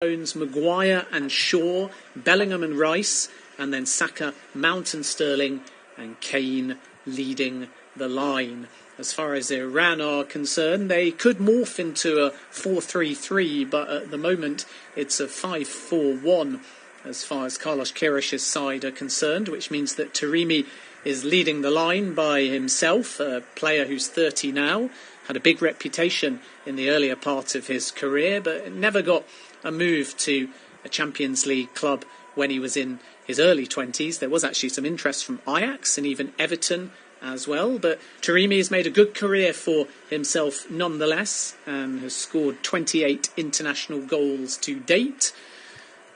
Stones, Maguire and Shaw, Bellingham and Rice, and then Saka, Mount and Sterling, and Kane leading the line. As far as Iran are concerned, they could morph into a 4-3-3, but at the moment it's a 5-4-1 as far as Carlos Queiroz' side are concerned, which means that Taremi is leading the line by himself, a player who's 30 now, had a big reputation in the earlier part of his career, but never got a move to a Champions League club when he was in his early 20s. There was actually some interest from Ajax and even Everton as well, but Taremi has made a good career for himself nonetheless and has scored 28 international goals to date.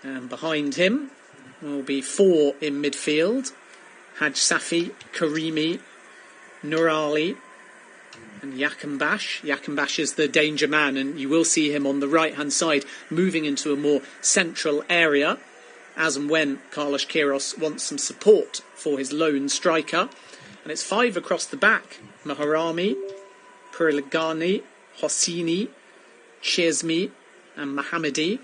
And behind him will be 4 in midfield: Haj Safi, Karimi, Nourali and Yakambash. Yakambash is the danger man, and you will see him on the right-hand side moving into a more central area as and when Carlos Queiroz wants some support for his lone striker. And it's 5 across the back: Mahrami, Puriligani, Hosseini, Chesmi and Mohammedi.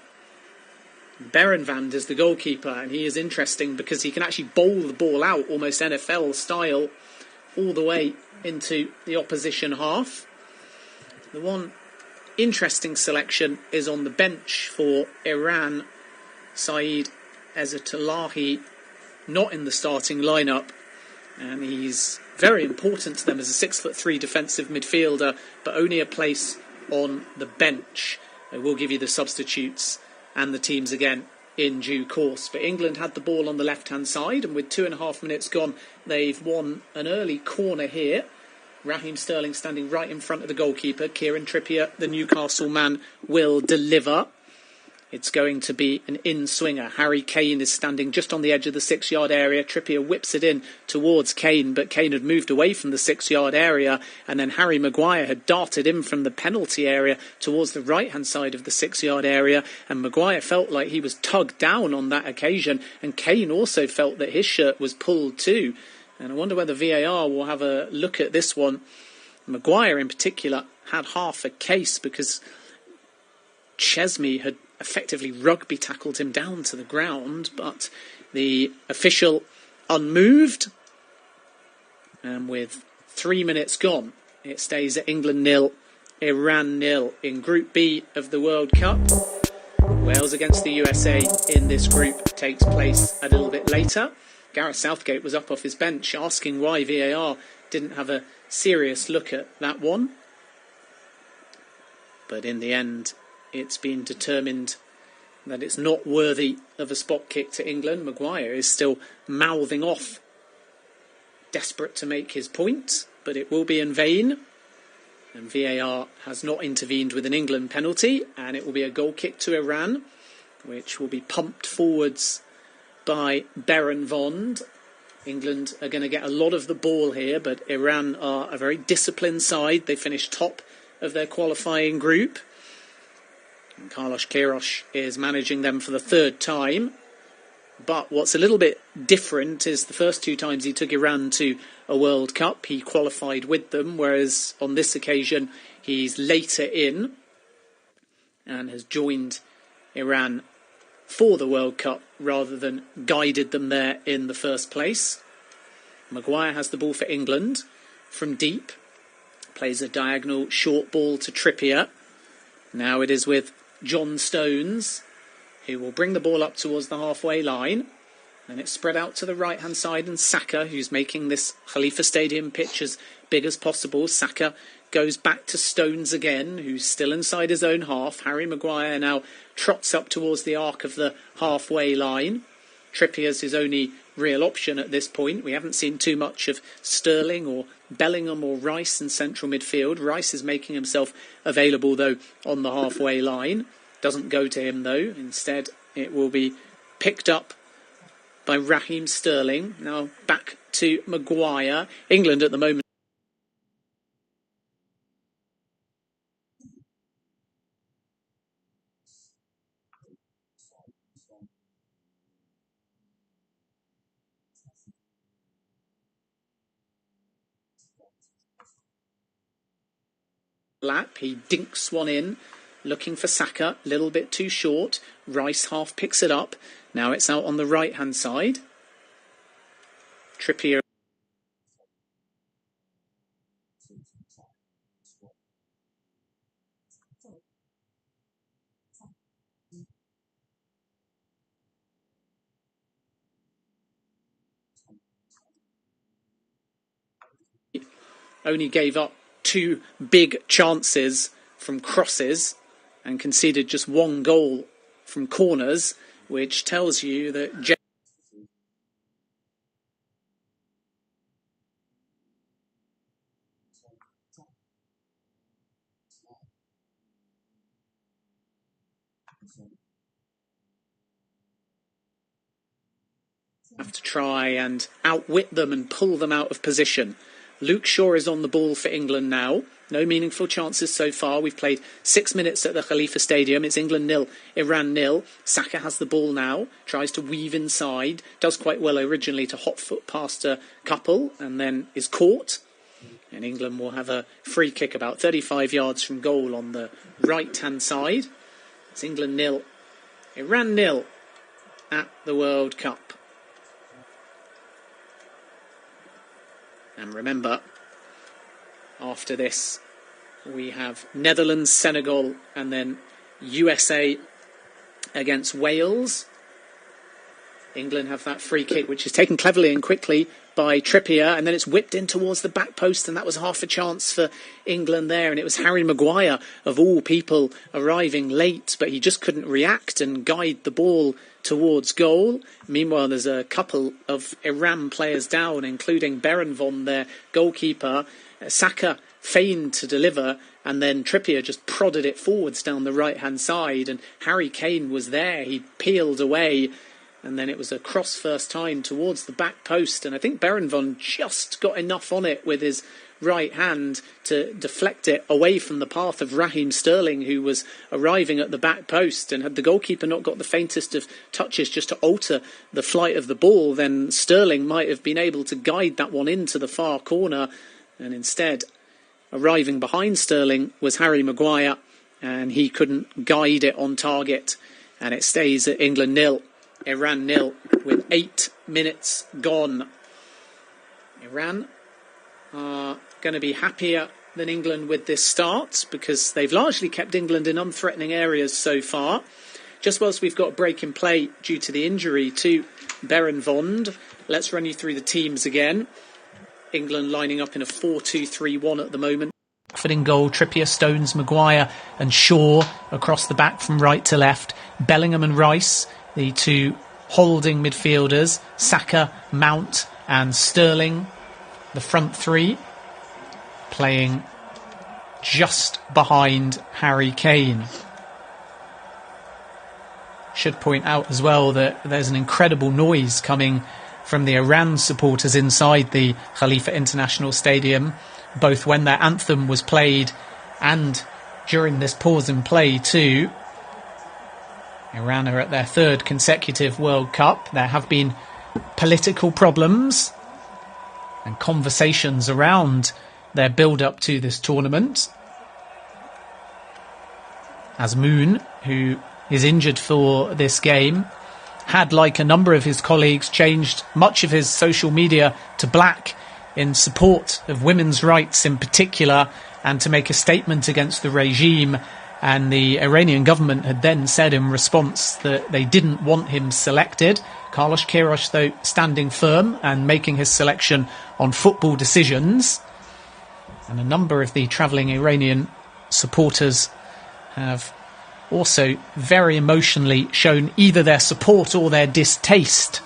Berenvand is the goalkeeper, and he is interesting because he can actually bowl the ball out almost NFL style all the way into the opposition half. The one interesting selection is on the bench for Iran: Saeed Ezzatullahi, not in the starting lineup, and he's very important to them as a 6'3" defensive midfielder, but only a place on the bench. They will give you the substitutes and the teams again in due course. But England had the ball on the left-hand side, and with 2.5 minutes gone, they've won an early corner here. Raheem Sterling standing right in front of the goalkeeper. Kieran Trippier, the Newcastle man, will deliver. It's going to be an in-swinger. Harry Kane is standing just on the edge of the 6-yard area. Trippier whips it in towards Kane, but Kane had moved away from the 6-yard area, and then Harry Maguire had darted in from the penalty area towards the right-hand side of the 6-yard area, and Maguire felt like he was tugged down on that occasion, and Kane also felt that his shirt was pulled too. And I wonder whether VAR will have a look at this one. Maguire in particular had half a case because Chesmi had effectively rugby tackled him down to the ground, but the official unmoved, and with 3 minutes gone, it stays at England 0, Iran 0 in Group B of the World Cup. Wales against the USA in this group takes place a little bit later. Gareth Southgate was up off his bench asking why VAR didn't have a serious look at that one, but in the end it's been determined that it's not worthy of a spot kick to England. Maguire is still mouthing off, desperate to make his point, but it will be in vain. And VAR has not intervened with an England penalty, and it will be a goal kick to Iran, which will be pumped forwards by Berenvand. England are going to get a lot of the ball here, but Iran are a very disciplined side. They finished top of their qualifying group. And Carlos Queiroz is managing them for the 3rd time. But what's a little bit different is the first 2 times he took Iran to a World Cup, he qualified with them, whereas on this occasion he's later in and has joined Iran for the World Cup rather than guided them there in the first place. Maguire has the ball for England from deep, plays a diagonal short ball to Trippier. Now it is with John Stones, who will bring the ball up towards the halfway line. And it's spread out to the right-hand side, and Saka, who's making this Khalifa Stadium pitch as big as possible. Saka goes back to Stones again, who's still inside his own half. Harry Maguire now trots up towards the arc of the halfway line. Trippier's his only real option at this point. We haven't seen too much of Sterling or Bellingham or Rice in central midfield. Rice is making himself available, though, on the halfway line. Doesn't go to him, though. Instead, it will be picked up by Raheem Sterling. Now back to Maguire. England at the moment lap. He dinks one in looking for Saka, a little bit too short. Rice half picks it up. Now it's out on the right-hand side. Trippier. Only gave up 2 big chances from crosses and conceded just 1 goal from corners, which tells you that have to try and outwit them and pull them out of position. Luke Shaw is on the ball for England now. No meaningful chances so far. We've played 6 minutes at the Khalifa Stadium. It's England 0, Iran 0. Saka has the ball now. Tries to weave inside. Does quite well originally to hot foot past a couple and then is caught. And England will have a free kick about 35 yards from goal on the right-hand side. It's England 0, Iran 0 at the World Cup. And remember, after this, we have Netherlands, Senegal, and then USA against Wales. England have that free kick, which is taken cleverly and quickly by Trippier, and then it's whipped in towards the back post, and that was half a chance for England there. And it was Harry Maguire, of all people, arriving late, but he just couldn't react and guide the ball towards goal. Meanwhile, there's a couple of Iran players down, including Berenvon, their goalkeeper. Saka feigned to deliver, and then Trippier just prodded it forwards down the right-hand side, and Harry Kane was there. He peeled away, and then it was a cross first time towards the back post, and I think Berenvon just got enough on it with his right hand to deflect it away from the path of Raheem Sterling, who was arriving at the back post. And had the goalkeeper not got the faintest of touches just to alter the flight of the ball, then Sterling might have been able to guide that one into the far corner. And instead, arriving behind Sterling was Harry Maguire, and he couldn't guide it on target. And it stays at England 0, Iran 0, with 8 minutes gone. Iran are going to be happier than England with this start, because they've largely kept England in unthreatening areas so far. Just whilst we've got a break in play due to the injury to Berenvond, let's run you through the teams again. England lining up in a 4-2-3-1 at the moment. Pickford in goal, Trippier, Stones, Maguire and Shaw across the back from right to left. Bellingham and Rice, the 2 holding midfielders. Saka, Mount and Sterling, the front 3, playing just behind Harry Kane. Should point out as well that there's an incredible noise coming from the Iran supporters inside the Khalifa International Stadium, both when their anthem was played and during this pause in play too. Iran are at their 3rd consecutive World Cup. There have been political problems and conversations around their build-up to this tournament, as Moon, who is injured for this game, had, like a number of his colleagues, changed much of his social media to black in support of women's rights in particular, and to make a statement against the regime. And the Iranian government had then said in response that they didn't want him selected. Carlos Queiroz, though, standing firm and making his selection on football decisions. And a number of the travelling Iranian supporters have also very emotionally shown either their support or their distaste.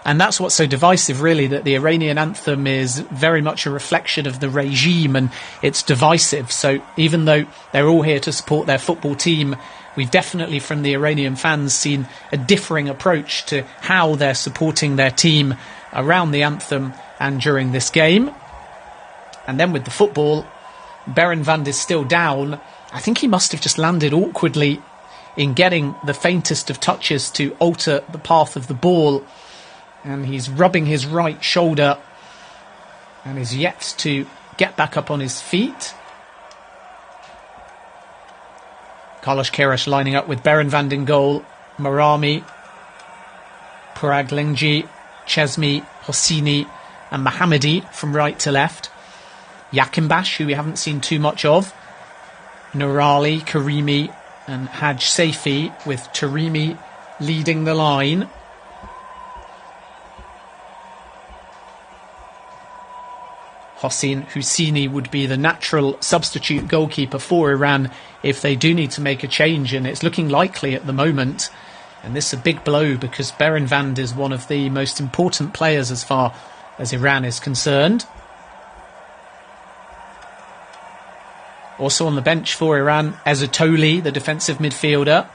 And that's what's so divisive, really, that the Iranian anthem is very much a reflection of the regime, and it's divisive. So even though they're all here to support their football team, we've definitely, from the Iranian fans, seen a differing approach to how they're supporting their team around the anthem and during this game. And then with the football, Berenvand is still down. I think he must have just landed awkwardly in getting the faintest of touches to alter the path of the ball. And he's rubbing his right shoulder and is yet to get back up on his feet. Carlos Queiroz lining up with Berenvand in goal, Marami, Puraglingji, Chesmi, Hosseini and Mohammedi from right to left. Yakimbash, who we haven't seen too much of. Nurali, Karimi and Haj Saifi, with Tarimi leading the line. Hosseini would be the natural substitute goalkeeper for Iran if they do need to make a change, and it's looking likely at the moment. And this is a big blow because Berenvand is one of the most important players as far as Iran is concerned. Also on the bench for Iran, Ezatoli, the defensive midfielder.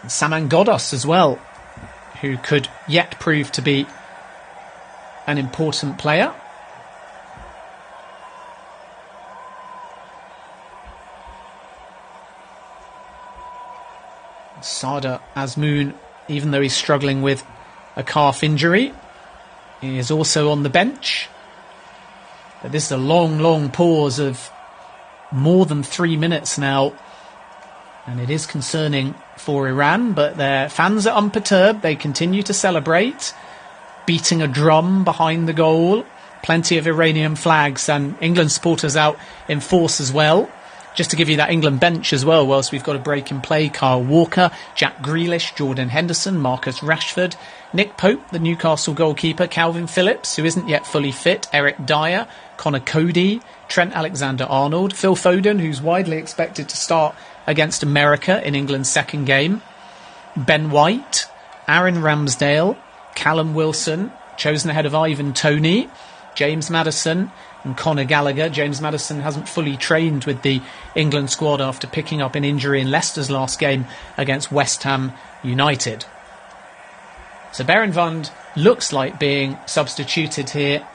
And Saman Ghoddos as well, who could yet prove to be an important player. Sada Azmoun, even though he's struggling with a calf injury, he is also on the bench. But this is a long pause of more than 3 minutes now, and it is concerning for Iran, but their fans are unperturbed. They continue to celebrate, beating a drum behind the goal. Plenty of Iranian flags and England supporters out in force as well. Just to give you that England bench as well, whilst we've got a break in play: Kyle Walker, Jack Grealish, Jordan Henderson, Marcus Rashford, Nick Pope, the Newcastle goalkeeper, Calvin Phillips, who isn't yet fully fit, Eric Dyer, Connor Cody, Trent Alexander-Arnold, Phil Foden, who's widely expected to start against America in England's second game, Ben White, Aaron Ramsdale, Callum Wilson, chosen ahead of Ivan Toney, James Maddison and Conor Gallagher. James Maddison hasn't fully trained with the England squad after picking up an injury in Leicester's last game against West Ham United. So Berenvand looks like being substituted here,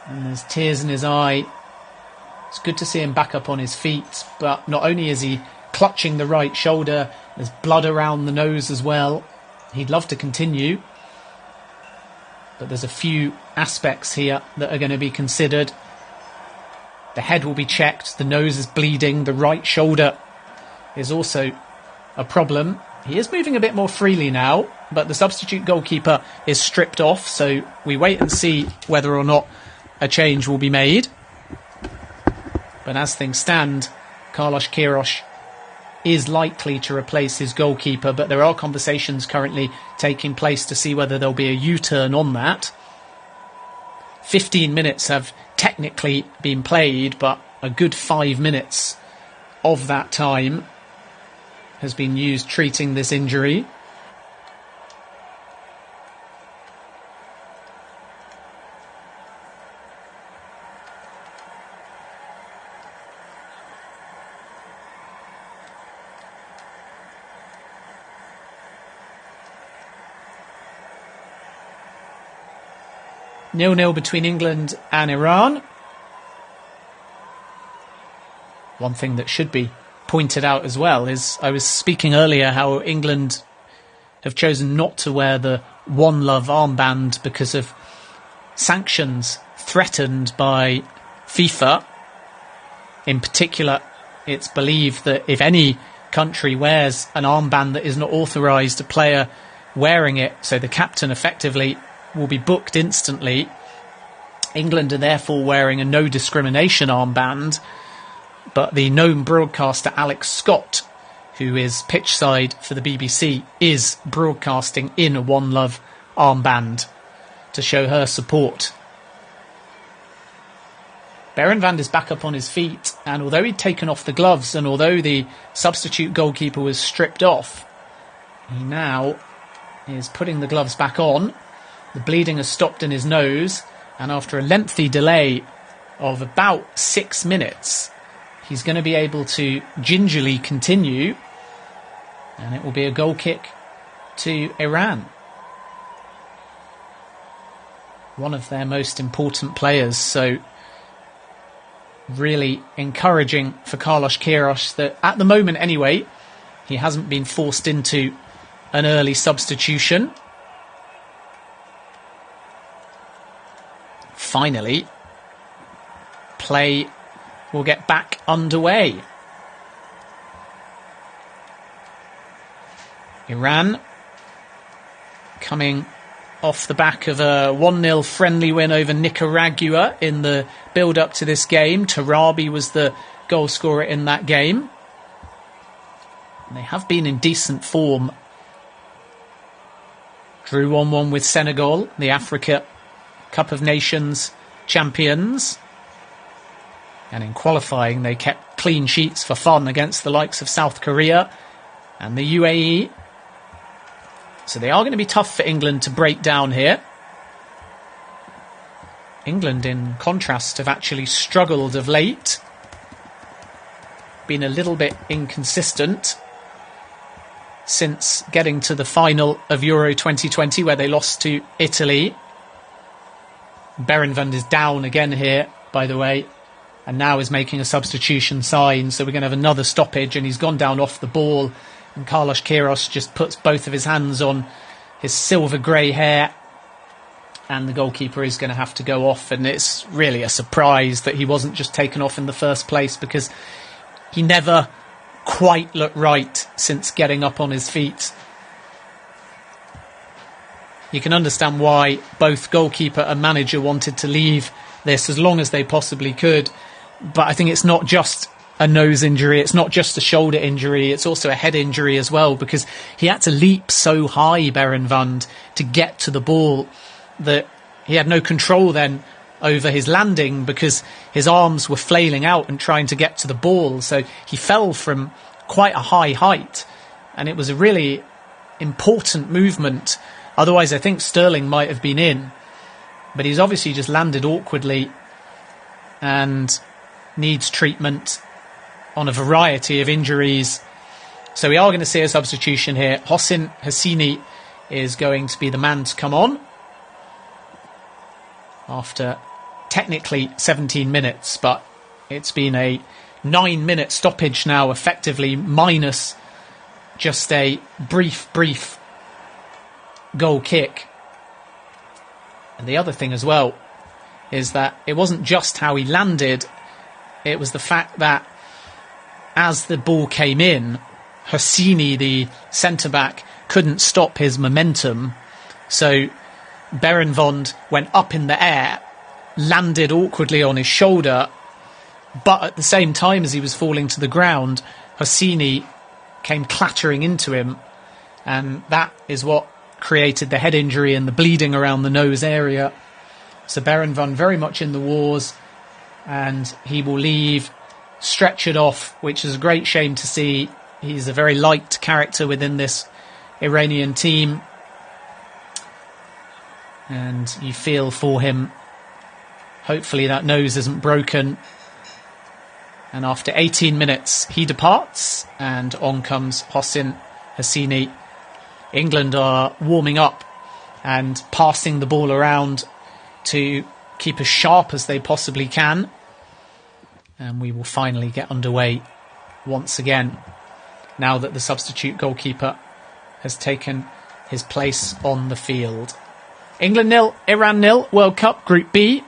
and there's tears in his eye. It's good to see him back up on his feet, but not only is he clutching the right shoulder, there's blood around the nose as well. He'd love to continue, but there's a few aspects here that are going to be considered. The head will be checked, the nose is bleeding, the right shoulder is also a problem. He is moving a bit more freely now, but the substitute goalkeeper is stripped off, so we wait and see whether or not a change will be made. But as things stand, Carlos Queiroz is likely to replace his goalkeeper, but there are conversations currently taking place to see whether there'll be a U-turn on that. 15 minutes have technically been played, but a good 5 minutes of that time has been used treating this injury. Nil-nil between England and Iran. One thing that should be pointed out as well is, I was speaking earlier how England have chosen not to wear the One Love armband because of sanctions threatened by FIFA. In particular, it's believed that if any country wears an armband that is not authorised, a player wearing it, so the captain effectively, will be booked instantly. England are therefore wearing a no discrimination armband, but the known broadcaster Alex Scott, who is pitchside for the BBC, is broadcasting in a One Love armband to show her support. Berenvand is back up on his feet, and although he'd taken off the gloves and although the substitute goalkeeper was stripped off, he now is putting the gloves back on. The bleeding has stopped in his nose, and after a lengthy delay of about 6 minutes, he's going to be able to gingerly continue, and it will be a goal kick to Iran. One of their most important players, so really encouraging for Carlos Queiroz that at the moment anyway, he hasn't been forced into an early substitution. Finally, play will get back underway. Iran coming off the back of a 1-0 friendly win over Nicaragua in the build-up to this game. Tarabi was the goal scorer in that game. And they have been in decent form. Drew 1-1 with Senegal, the Africa Cup of Nations champions. And in qualifying, they kept clean sheets for fun against the likes of South Korea and the UAE. So they are going to be tough for England to break down here. England, in contrast, have actually struggled of late. Been a little bit inconsistent since getting to the final of Euro 2020, where they lost to Italy. Berenvand is down again here, by the way, and now is making a substitution sign. So we're going to have another stoppage, and he's gone down off the ball. And Carlos Queiroz just puts both of his hands on his silver grey hair. And the goalkeeper is going to have to go off. And it's really a surprise that he wasn't just taken off in the first place, because he never quite looked right since getting up on his feet. You can understand why both goalkeeper and manager wanted to leave this as long as they possibly could. But I think it's not just a nose injury, it's not just a shoulder injury, it's also a head injury as well, because he had to leap so high, Berenvand, to get to the ball, that he had no control then over his landing, because his arms were flailing out and trying to get to the ball. So he fell from quite a high height, and it was a really important movement. Otherwise I think Sterling might have been in, but he's obviously just landed awkwardly and needs treatment on a variety of injuries. So we are going to see a substitution here. Hossein Hassini is going to be the man to come on after technically 17 minutes, but it's been a 9-minute stoppage now, effectively, minus just a brief goal kick. And the other thing as well is that it wasn't just how he landed, it was the fact that as the ball came in, Hassini, the centre-back, couldn't stop his momentum. So Berenvand went up in the air, landed awkwardly on his shoulder, but at the same time as he was falling to the ground, Hassini came clattering into him, and that is what created the head injury and the bleeding around the nose area. So Berenvand very much in the wars, and he will leave stretchered off, which is a great shame to see. He's a very liked character within this Iranian team, and you feel for him. Hopefully that nose isn't broken. And after 18 minutes he departs, and on comes Hossein Hassini. England are warming up and passing the ball around to keep as sharp as they possibly can. And we will finally get underway once again, now that the substitute goalkeeper has taken his place on the field. England 0, Iran 0, World Cup Group B.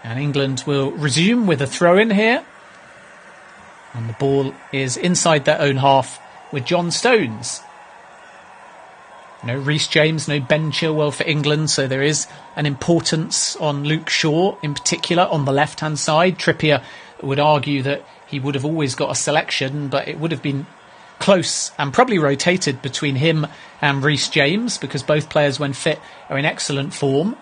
And England will resume with a throw-in here. And the ball is inside their own half with John Stones. No Reece James, no Ben Chilwell for England, so there is an importance on Luke Shaw in particular on the left-hand side. Trippier would argue that he would have always got a selection, but it would have been close and probably rotated between him and Reece James, because both players, when fit, are in excellent form.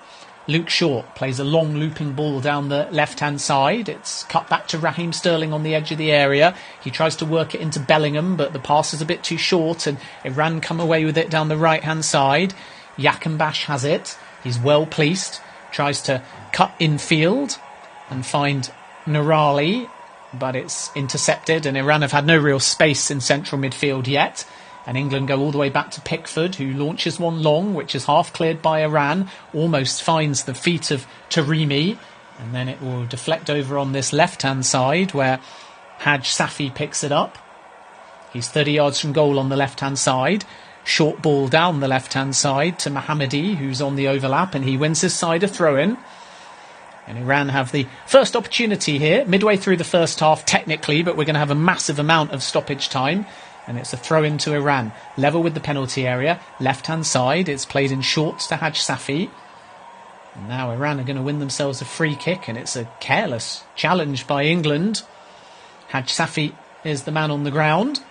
Luke Shaw plays a long looping ball down the left-hand side. It's cut back to Raheem Sterling on the edge of the area. He tries to work it into Bellingham, but the pass is a bit too short, and Iran come away with it down the right-hand side. Yakambash has it. He's well placed. Tries to cut infield and find Nurali, but it's intercepted, and Iran have had no real space in central midfield yet. And England go all the way back to Pickford, who launches one long, which is half cleared by Iran, almost finds the feet of Taremi, and then it will deflect over on this left-hand side where Haj Safi picks it up. He's 30 yards from goal on the left-hand side. Short ball down the left-hand side to Mohammadi, who's on the overlap, and he wins his side a throw-in. And Iran have the first opportunity here, midway through the first half technically, but we're going to have a massive amount of stoppage time. And it's a throw into Iran. Level with the penalty area. Left-hand side. It's played in short to Haj Safi. And now Iran are going to win themselves a free kick. And it's a careless challenge by England. Haj Safi is the man on the ground.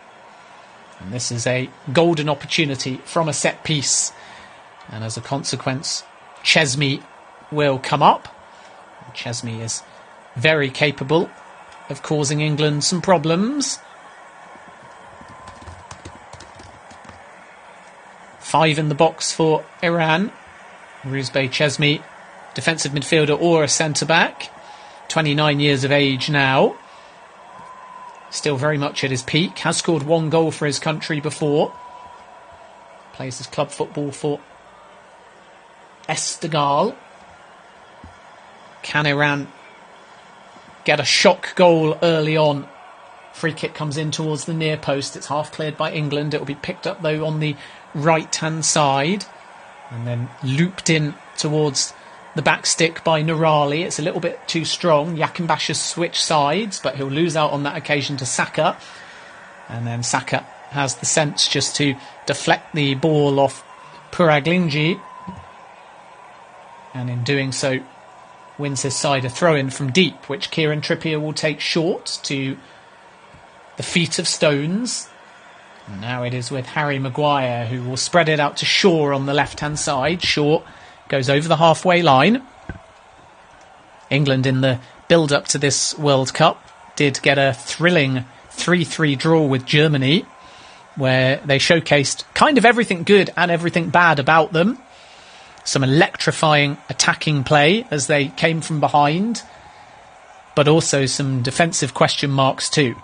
And this is a golden opportunity from a set piece. And as a consequence, Chesney will come up. Chesney is very capable of causing England some problems. 5 in the box for Iran. Rouzbeh Chesney, defensive midfielder or a centre-back. 29 years of age now. Still very much at his peak. Has scored 1 goal for his country before. Plays his club football for Esteghlal. Can Iran get a shock goal early on? Free kick comes in towards the near post. It's half cleared by England. It will be picked up though on the right-hand side. And then looped in towards the back stick by Nurali. It's a little bit too strong. Yakinbash has switched sides, but he'll lose out on that occasion to Saka. And then Saka has the sense just to deflect the ball off Puraglingi. And in doing so, wins his side a throw-in from deep, which Kieran Trippier will take short to the feet of Stones. And now it is with Harry Maguire, who will spread it out to Shaw on the left-hand side. Shaw goes over the halfway line. England in the build-up to this World Cup did get a thrilling 3-3 draw with Germany, where they showcased kind of everything good and everything bad about them. Some electrifying attacking play as they came from behind, but also some defensive question marks too.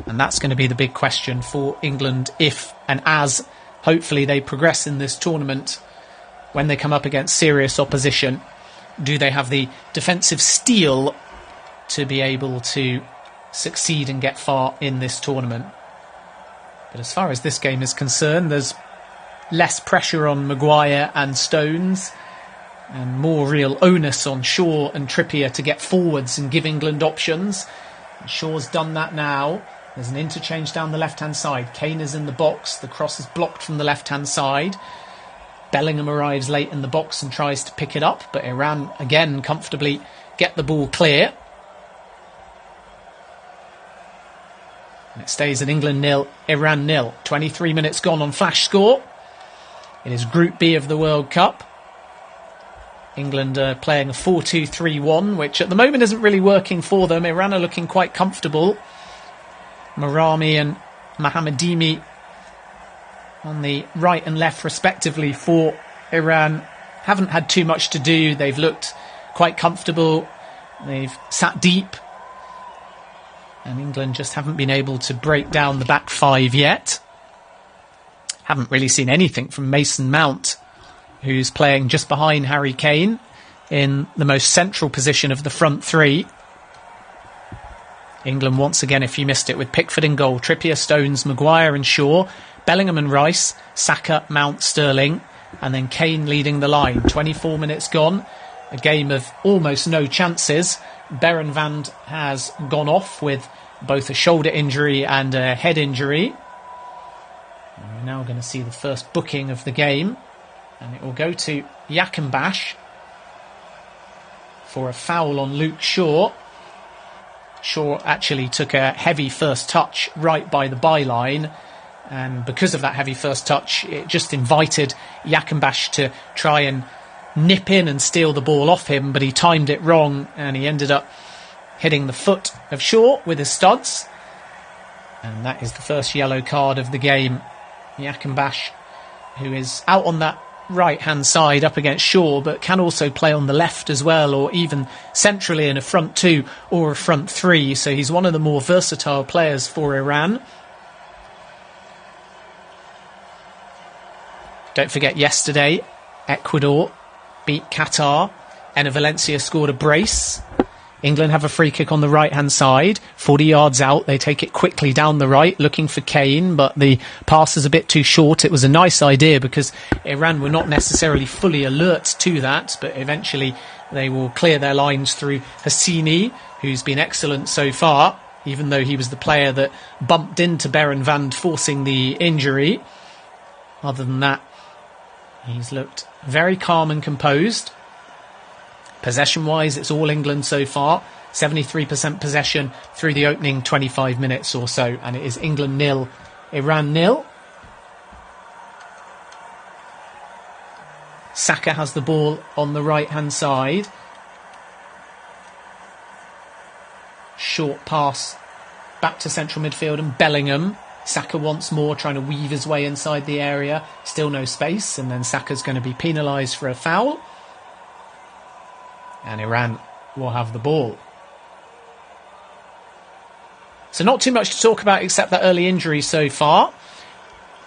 And that's going to be the big question for England if and as hopefully they progress in this tournament. When they come up against serious opposition, do they have the defensive steel to be able to succeed and get far in this tournament? But as far as this game is concerned, there's less pressure on Maguire and Stones and more real onus on Shaw and Trippier to get forwards and give England options. And Shaw's done that now. There's an interchange down the left-hand side. Kane is in the box. The cross is blocked from the left-hand side. Bellingham arrives late in the box and tries to pick it up, but Iran again comfortably get the ball clear. And it stays at England 0, Iran 0. 23 minutes gone on Flash Score. It is Group B of the World Cup. England are playing a 4-2-3-1, which at the moment isn't really working for them. Iran are looking quite comfortable. Marami and Mohammedimi on the right and left respectively for Iran haven't had too much to do. They've looked quite comfortable. They've sat deep. And England just haven't been able to break down the back five yet. Haven't really seen anything from Mason Mount, who's playing just behind Harry Kane in the most central position of the front three. England once again, if you missed it, with Pickford in goal, Trippier, Stones, Maguire and Shaw, Bellingham and Rice, Saka, Mount, Sterling, and then Kane leading the line. 24 minutes gone, a game of almost no chances. Berenvand has gone off with both a shoulder injury and a head injury. And we're now going to see the first booking of the game, and it will go to Yakinbash for a foul on Luke Shaw. Shaw actually took a heavy first touch right by the byline, and because of that heavy first touch, it just invited Yakinbash to try and nip in and steal the ball off him, but he timed it wrong and he ended up hitting the foot of Shaw with his studs, and that is the first yellow card of the game. Yakinbash, who is out on that right hand side up against Shaw, but can also play on the left as well, or even centrally in a front two or a front three, so he's one of the more versatile players for Iran. Don't forget yesterday Ecuador beat Qatar. Enna Valencia scored a brace. England have a free kick on the right-hand side, 40 yards out. They take it quickly down the right, looking for Kane, but the pass is a bit too short. It was a nice idea because Iran were not necessarily fully alert to that, but eventually they will clear their lines through Hassini, who's been excellent so far. even though he was the player that bumped into Berenvand, forcing the injury. Other than that, he's looked very calm and composed. Possession-wise, it's all England so far. 73% possession through the opening 25 minutes or so. And it is England 0, Iran 0. Saka has the ball on the right-hand side. Short pass back to central midfield and Bellingham. Saka once more trying to weave his way inside the area. Still no space, and then Saka's going to be penalised for a foul. And Iran will have the ball. So not too much to talk about except that early injury so far.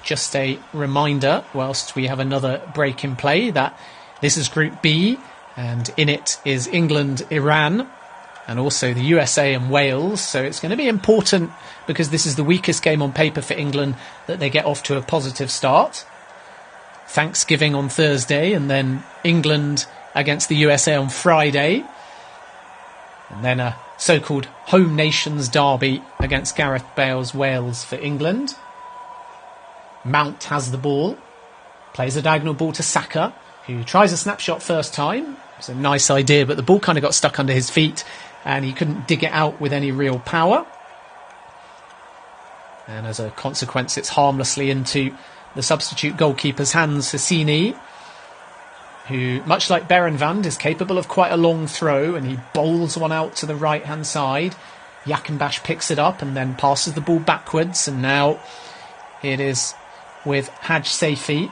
Just a reminder, whilst we have another break in play, that this is Group B, and in it is England, Iran, and also the USA and Wales. So it's going to be important, because this is the weakest game on paper for England, that they get off to a positive start. Thanksgiving on Thursday, and then England against the USA on Friday. And then a so-called home nations derby against Gareth Bale's Wales for England. Mount has the ball, plays a diagonal ball to Saka, who tries a snapshot first time. It's a nice idea, but the ball kind of got stuck under his feet and he couldn't dig it out with any real power. And as a consequence, it's harmlessly into the substitute goalkeeper's hands, Hassini, who, much like Berenvand, is capable of quite a long throw, and he bowls one out to the right-hand side. Yakinbash picks it up and then passes the ball backwards, and now it is with Haj Saifi.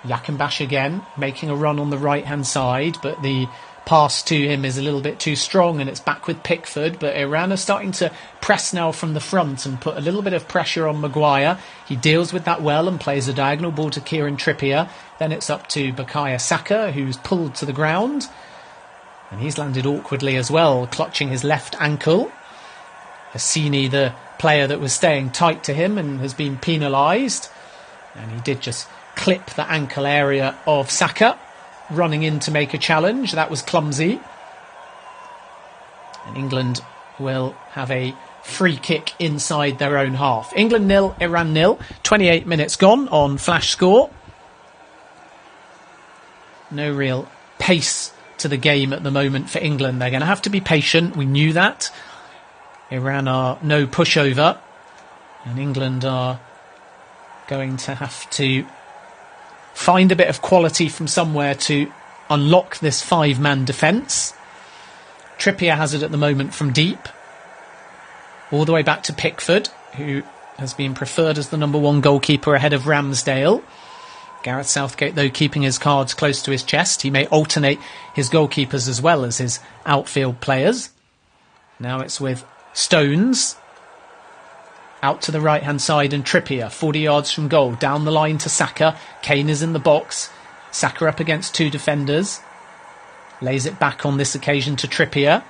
Yakinbash again, making a run on the right-hand side, but the pass to him is a little bit too strong, and it's back with Pickford. But Iran are starting to press now from the front and put a little bit of pressure on Maguire. He deals with that well and plays a diagonal ball to Kieran Trippier. Then it's up to Bukayo Saka, who's pulled to the ground, and he's landed awkwardly as well, clutching his left ankle. Hassini, the player that was staying tight to him, and has been penalised, and he did just clip the ankle area of Saka, running in to make a challenge. That was clumsy. And England will have a free kick inside their own half. England 0, Iran 0. 28 minutes gone on Flash Score. No real pace to the game at the moment for England. They're going to have to be patient. We knew that. Iran are no pushover. And England are going to have to find a bit of quality from somewhere to unlock this five-man defence. Trippier has it at the moment from deep, all the way back to Pickford, who has been preferred as the number one goalkeeper ahead of Ramsdale. Gareth Southgate, though, keeping his cards close to his chest. He may alternate his goalkeepers as well as his outfield players. Now it's with Stones out to the right-hand side, and Trippier, 40 yards from goal, down the line to Saka. Kane is in the box. Saka up against two defenders. Lays it back on this occasion to Trippier.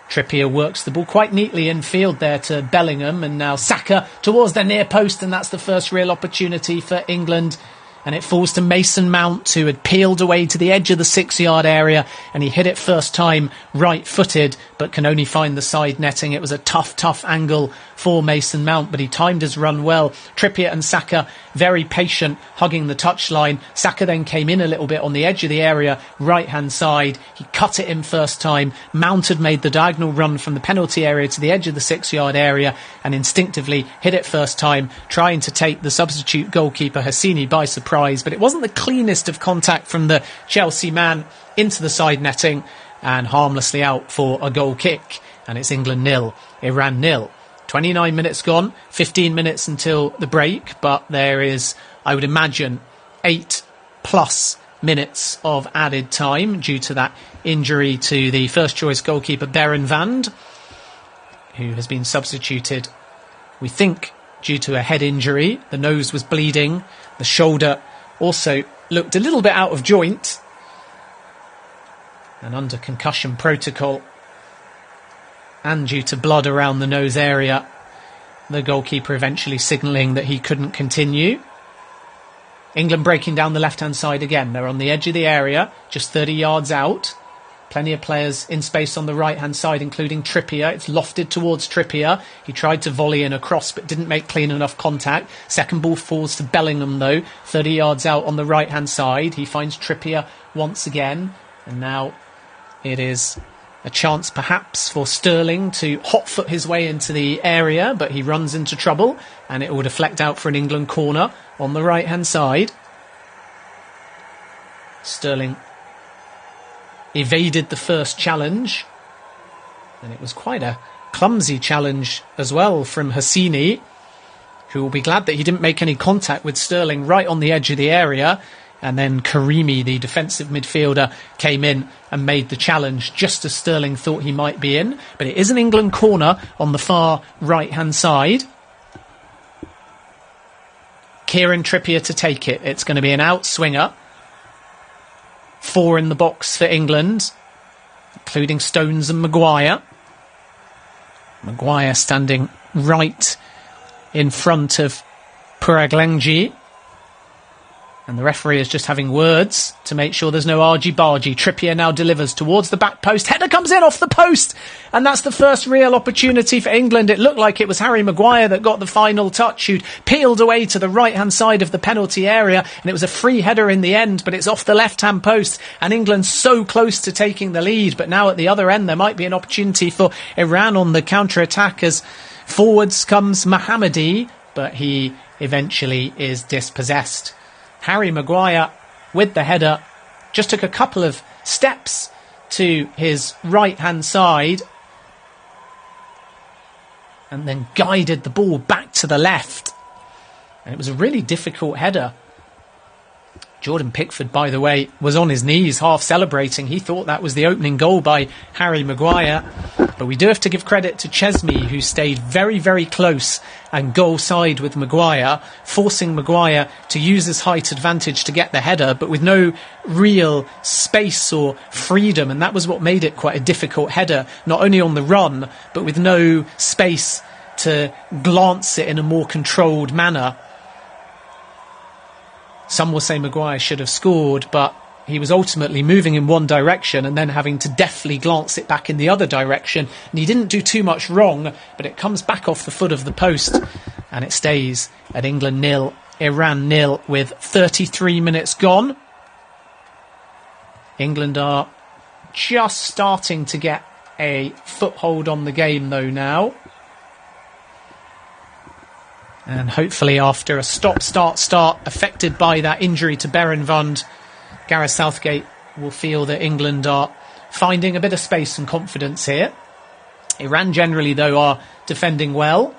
Trippier works the ball quite neatly in field there to Bellingham, and now Saka towards the near post, and that's the first real opportunity for England. And it falls to Mason Mount, who had peeled away to the edge of the 6-yard area, and he hit it first time right-footed, but can only find the side netting. It was a tough angle for Mason Mount, but he timed his run well. Trippier and Saka very patient, hugging the touchline. Saka then came in a little bit on the edge of the area, right-hand side. He cut it in first time. Mount had made the diagonal run from the penalty area to the edge of the 6-yard area, and instinctively hit it first time, trying to take the substitute goalkeeper Hassini by surprise. But it wasn't the cleanest of contact from the Chelsea man into the side netting, and harmlessly out for a goal kick. And it's England 0, Iran 0. 29 minutes gone, 15 minutes until the break, but there is, I would imagine, 8+ minutes of added time due to that injury to the first choice goalkeeper Berenvand, who has been substituted, we think, due to a head injury. The nose was bleeding, the shoulder also looked a little bit out of joint, and under concussion protocol, and due to blood around the nose area, the goalkeeper eventually signalling that he couldn't continue. England breaking down the left-hand side again. They're on the edge of the area, just 30 yards out. Plenty of players in space on the right-hand side, including Trippier. It's lofted towards Trippier. He tried to volley in a cross, but didn't make clean enough contact. Second ball falls to Bellingham, though, 30 yards out on the right-hand side. He finds Trippier once again. And now it is a chance, perhaps, for Sterling to hot-foot his way into the area, but he runs into trouble, and it will deflect out for an England corner on the right-hand side. Sterling evaded the first challenge, and it was quite a clumsy challenge as well from Hassini, who will be glad that he didn't make any contact with Sterling right on the edge of the area. And then Karimi, the defensive midfielder, came in and made the challenge just as Sterling thought he might be in. But it is an England corner on the far right-hand side. Kieran Trippier to take it. It's going to be an outswinger. 4 in the box for England, including Stones and Maguire. Maguire standing right in front of Puraglengi. And the referee is just having words to make sure there's no argy-bargy. Trippier now delivers towards the back post. Header comes in off the post. And that's the first real opportunity for England. It looked like it was Harry Maguire that got the final touch, who'd peeled away to the right-hand side of the penalty area. And it was a free header in the end, but it's off the left-hand post. And England so close to taking the lead. But now at the other end, there might be an opportunity for Iran on the counter-attack as forwards comes Mohammadi, but he eventually is dispossessed. Harry Maguire, with the header, just took a couple of steps to his right-hand side and then guided the ball back to the left. And it was a really difficult header. Jordan Pickford, by the way, was on his knees, half celebrating. He thought that was the opening goal by Harry Maguire. But we do have to give credit to Chesney, who stayed very, very close and goal side with Maguire, forcing Maguire to use his height advantage to get the header, but with no real space or freedom. And that was what made it quite a difficult header, not only on the run, but with no space to glance it in a more controlled manner. Some will say Maguire should have scored, but he was ultimately moving in one direction and then having to deftly glance it back in the other direction. And he didn't do too much wrong, but it comes back off the foot of the post and it stays at England 0, Iran 0 with 33 minutes gone. England are just starting to get a foothold on the game though now. And hopefully after a stop-start-start affected by that injury to Berenvand, Gareth Southgate will feel that England are finding a bit of space and confidence here. Iran generally, though, are defending well.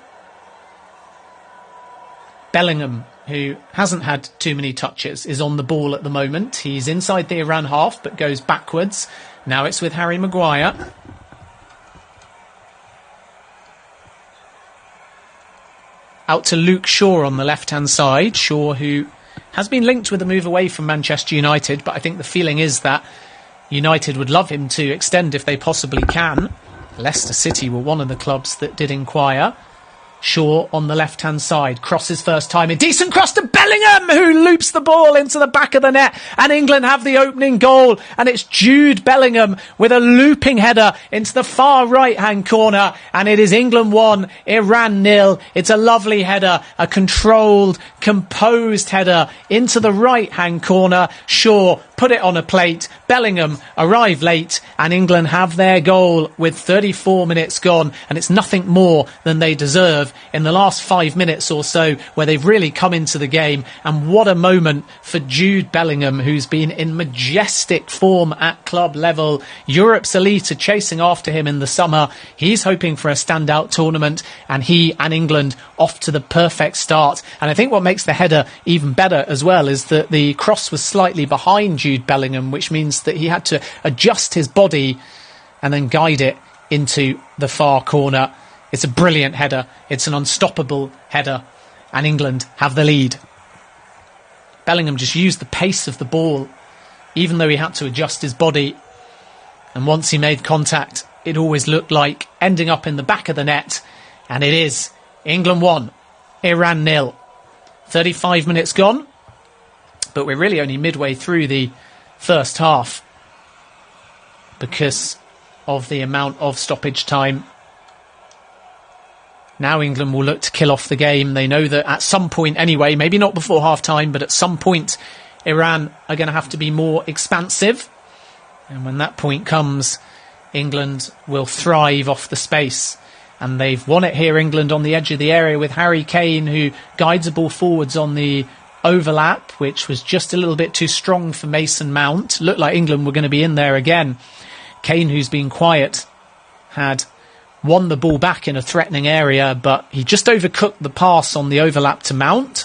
Bellingham, who hasn't had too many touches, is on the ball at the moment. He's inside the Iran half, but goes backwards. Now it's with Harry Maguire. Out to Luke Shaw on the left-hand side. Shaw, who has been linked with a move away from Manchester United, but I think the feeling is that United would love him to extend if they possibly can. Leicester City were one of the clubs that did inquire. Shaw on the left-hand side, crosses first time, a decent cross to Bellingham, who loops the ball into the back of the net, and England have the opening goal, and it's Jude Bellingham with a looping header into the far right-hand corner, and it is England 1, Iran 0. It's a lovely header, a controlled, composed header into the right-hand corner. Shaw put it on a plate, Bellingham arrived late, and England have their goal with 34 minutes gone, and it's nothing more than they deserve in the last 5 minutes or so, where they've really come into the game. And what a moment for Jude Bellingham, who's been in majestic form at club level. Europe's elite are chasing after him in the summer. He's hoping for a standout tournament, and he and England off to the perfect start. And I think what makes the header even better as well is that the cross was slightly behind Jude Bellingham, which means that he had to adjust his body and then guide it into the far corner. It's a brilliant header. It's an unstoppable header. And England have the lead. Bellingham just used the pace of the ball, even though he had to adjust his body. And once he made contact, it always looked like ending up in the back of the net. And it is England 1, Iran 0. 35 minutes gone. But we're really only midway through the first half. because of the amount of stoppage time. Now England will look to kill off the game. They know that at some point anyway, maybe not before half-time, but at some point Iran are going to have to be more expansive. And when that point comes, England will thrive off the space. And they've won it here, England, on the edge of the area with Harry Kane, who guides the ball forwards on the overlap, which was just a little bit too strong for Mason Mount. Looked like England were going to be in there again. Kane, who's been quiet, had won the ball back in a threatening area, but he just overcooked the pass on the overlap to Mount.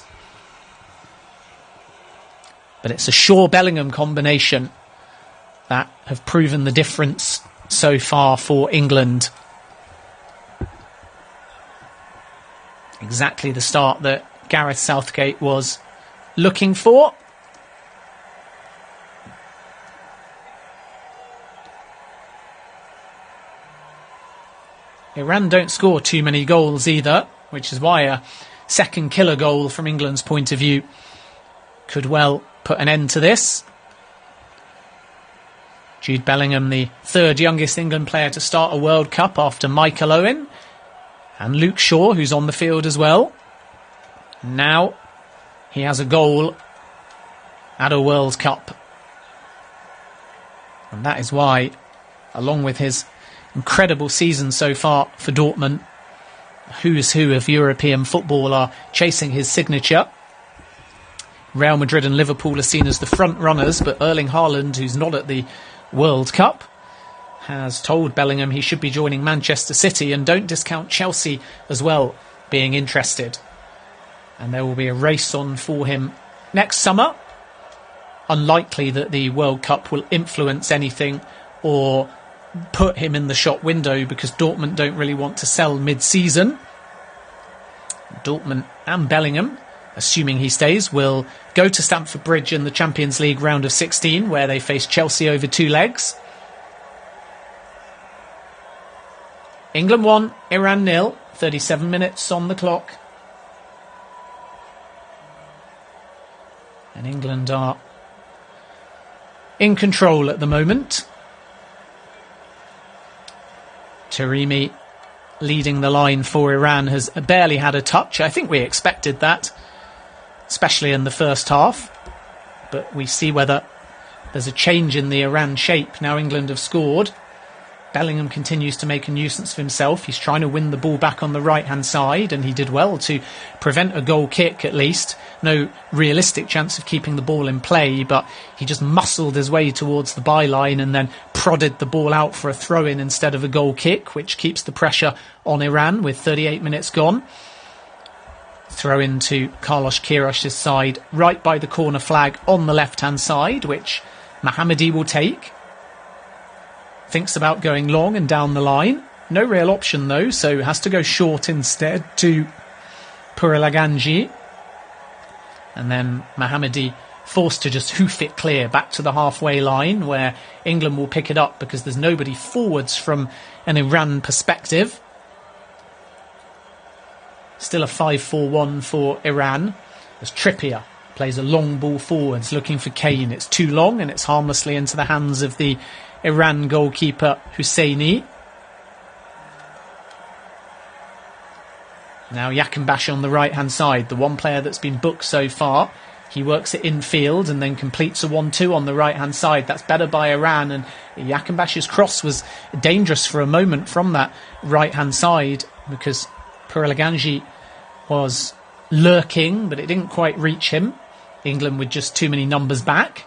But it's a Shaw-Bellingham combination that have proven the difference so far for England. Exactly the start that Gareth Southgate was looking for. Iran don't score too many goals either, which is why a second killer goal from England's point of view could well put an end to this. Jude Bellingham, the third youngest England player to start a World Cup after Michael Owen, and Luke Shaw, who's on the field as well. Now he has a goal at a World Cup. And that is why, along with his incredible season so far for Dortmund, who's who of European football are chasing his signature. Real Madrid and Liverpool are seen as the front runners, but Erling Haaland, who's not at the World Cup, has told Bellingham he should be joining Manchester City, and don't discount Chelsea as well being interested. And there will be a race on for him next summer. Unlikely that the World Cup will influence anything or put him in the shop window, because Dortmund don't really want to sell mid-season. Dortmund and Bellingham, assuming he stays, will go to Stamford Bridge in the Champions League round of 16, where they face Chelsea over two legs. England 1, Iran 0, 37 minutes on the clock. And England are in control at the moment. Taremi leading the line for Iran has barely had a touch. I think we expected that, especially in the first half. But we see whether there's a change in the Iran shape now England have scored. Bellingham continues to make a nuisance of himself. He's trying to win the ball back on the right-hand side, and he did well to prevent a goal kick at least. No realistic chance of keeping the ball in play, but he just muscled his way towards the byline and then prodded the ball out for a throw-in instead of a goal kick, which keeps the pressure on Iran with 38 minutes gone. Throw into Carlos Queiroz' side, right by the corner flag on the left-hand side, which Mohammadi will take. Thinks about going long and down the line. No real option though, so has to go short instead to Purilaganji. And then Mohammadi forced to just hoof it clear back to the halfway line, where England will pick it up because there's nobody forwards from an Iran perspective. Still a 5-4-1 for Iran, as Trippier plays a long ball forwards looking for Kane. It's too long and it's harmlessly into the hands of the Iran goalkeeper Husseini. Now Yakinbash on the right hand side, the one player that's been booked so far. He works it infield and then completes a 1-2 on the right hand side. That's better by Iran, and Yakinbash's cross was dangerous for a moment from that right hand side because Purilaganji was lurking, but it didn't quite reach him. England with just too many numbers back.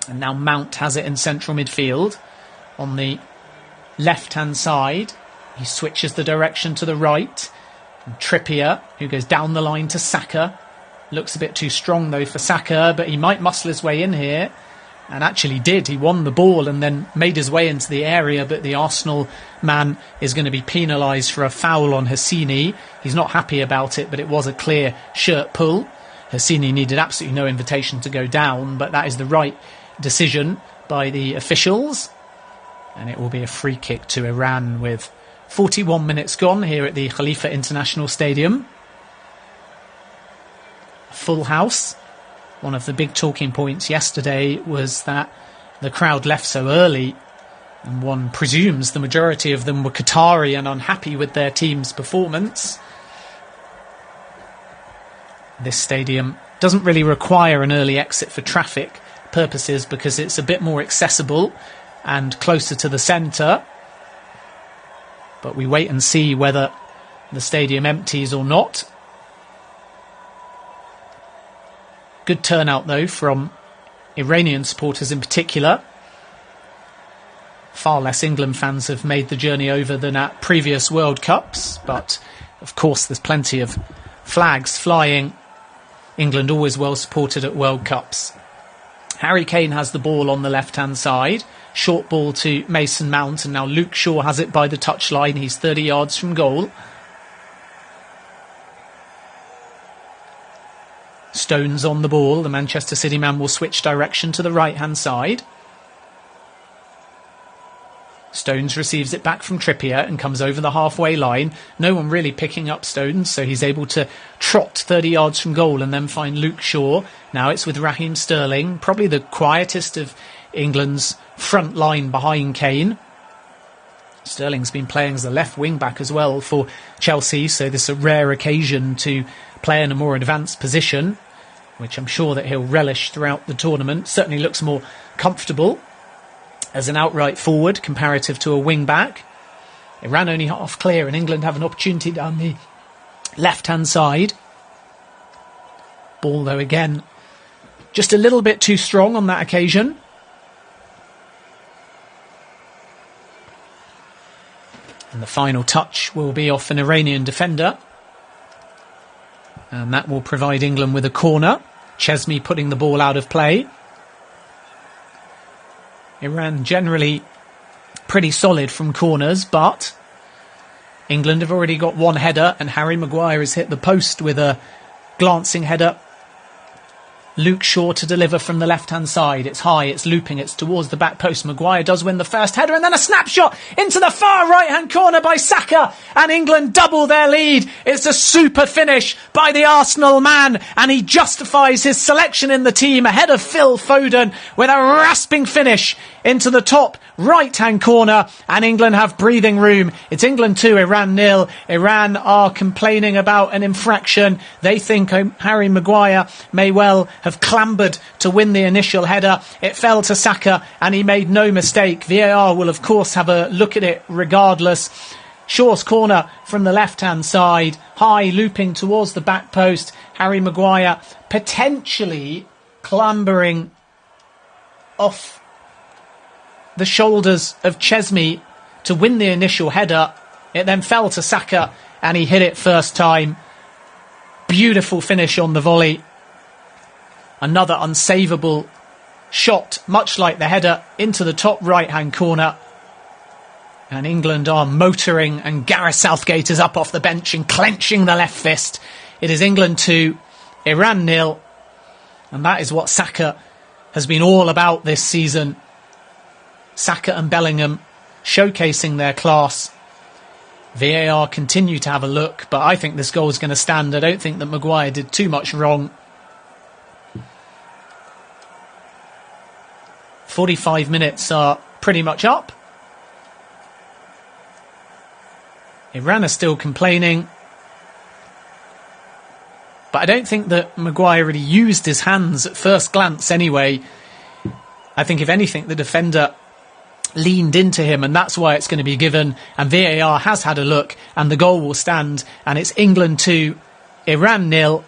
And now Mount has it in central midfield on the left-hand side. He switches the direction to the right. And Trippier, who goes down the line to Saka. Looks a bit too strong, though, for Saka, but he might muscle his way in here. And actually did. He won the ball and then made his way into the area, but the Arsenal man is going to be penalised for a foul on Hosseini. He's not happy about it, but it was a clear shirt pull. Hosseini needed absolutely no invitation to go down, but that is the right decision by the officials, and it will be a free kick to Iran with 41 minutes gone here at the Khalifa International Stadium. Full house. One of the big talking points yesterday was that the crowd left so early And one presumes the majority of them were Qatari and unhappy with their team's performance. This stadium doesn't really require an early exit for traffic purposes because it's a bit more accessible and closer to the centre. But we wait and see whether the stadium empties or not. Good turnout though from Iranian supporters in particular. Far less England fans have made the journey over than at previous World Cups, but of course there's plenty of flags flying. England always well supported at World Cups. Harry Kane has the ball on the left-hand side. Short ball to Mason Mount, and now Luke Shaw has it by the touchline. He's 30 yards from goal. Stones on the ball. The Manchester City man will switch direction to the right-hand side. Stones receives it back from Trippier and comes over the halfway line. No one really picking up Stones, so he's able to trot 30 yards from goal and then find Luke Shaw. Now it's with Raheem Sterling, probably the quietest of England's front line behind Kane. Sterling's been playing as a left wing back as well for Chelsea, so this is a rare occasion to play in a more advanced position, which I'm sure that he'll relish throughout the tournament. Certainly looks more comfortable as an outright forward comparative to a wing back. It ran only half clear and England have an opportunity down the left-hand side. Ball though again just a little bit too strong on that occasion. And the final touch will be off an Iranian defender. And that will provide England with a corner. Chesney putting the ball out of play. Iran generally pretty solid from corners, but England have already got one header and Harry Maguire has hit the post with a glancing header. Luke Shaw to deliver from the left-hand side. It's high, it's looping, it's towards the back post. Maguire does win the first header and then a snapshot into the far right-hand corner by Saka, and England double their lead. It's a super finish by the Arsenal man, and he justifies his selection in the team ahead of Phil Foden with a rasping finish into the top right-hand corner, and England have breathing room. It's England 2, Iran 0. Iran are complaining about an infraction. They think Harry Maguire may well have clambered to win the initial header. It fell to Saka and he made no mistake. VAR will of course have a look at it regardless. Shaw's corner from the left-hand side, high looping towards the back post. Harry Maguire potentially clambering off the shoulders of Chesney to win the initial header. It then fell to Saka and he hit it first time. Beautiful finish on the volley. Another unsavable shot, much like the header, into the top right-hand corner. And England are motoring, and Gareth Southgate is up off the bench and clenching the left fist. It is England 2, Iran 0. And that is what Saka has been all about this season. Saka and Bellingham showcasing their class. VAR continue to have a look, but I think this goal is going to stand. I don't think that Maguire did too much wrong. 45 minutes are pretty much up. Iran are still complaining. But I don't think that Maguire really used his hands at first glance anyway. I think if anything, the defender leaned into him, and that's why it's going to be given. And VAR has had a look and the goal will stand. And it's England 2, Iran 0.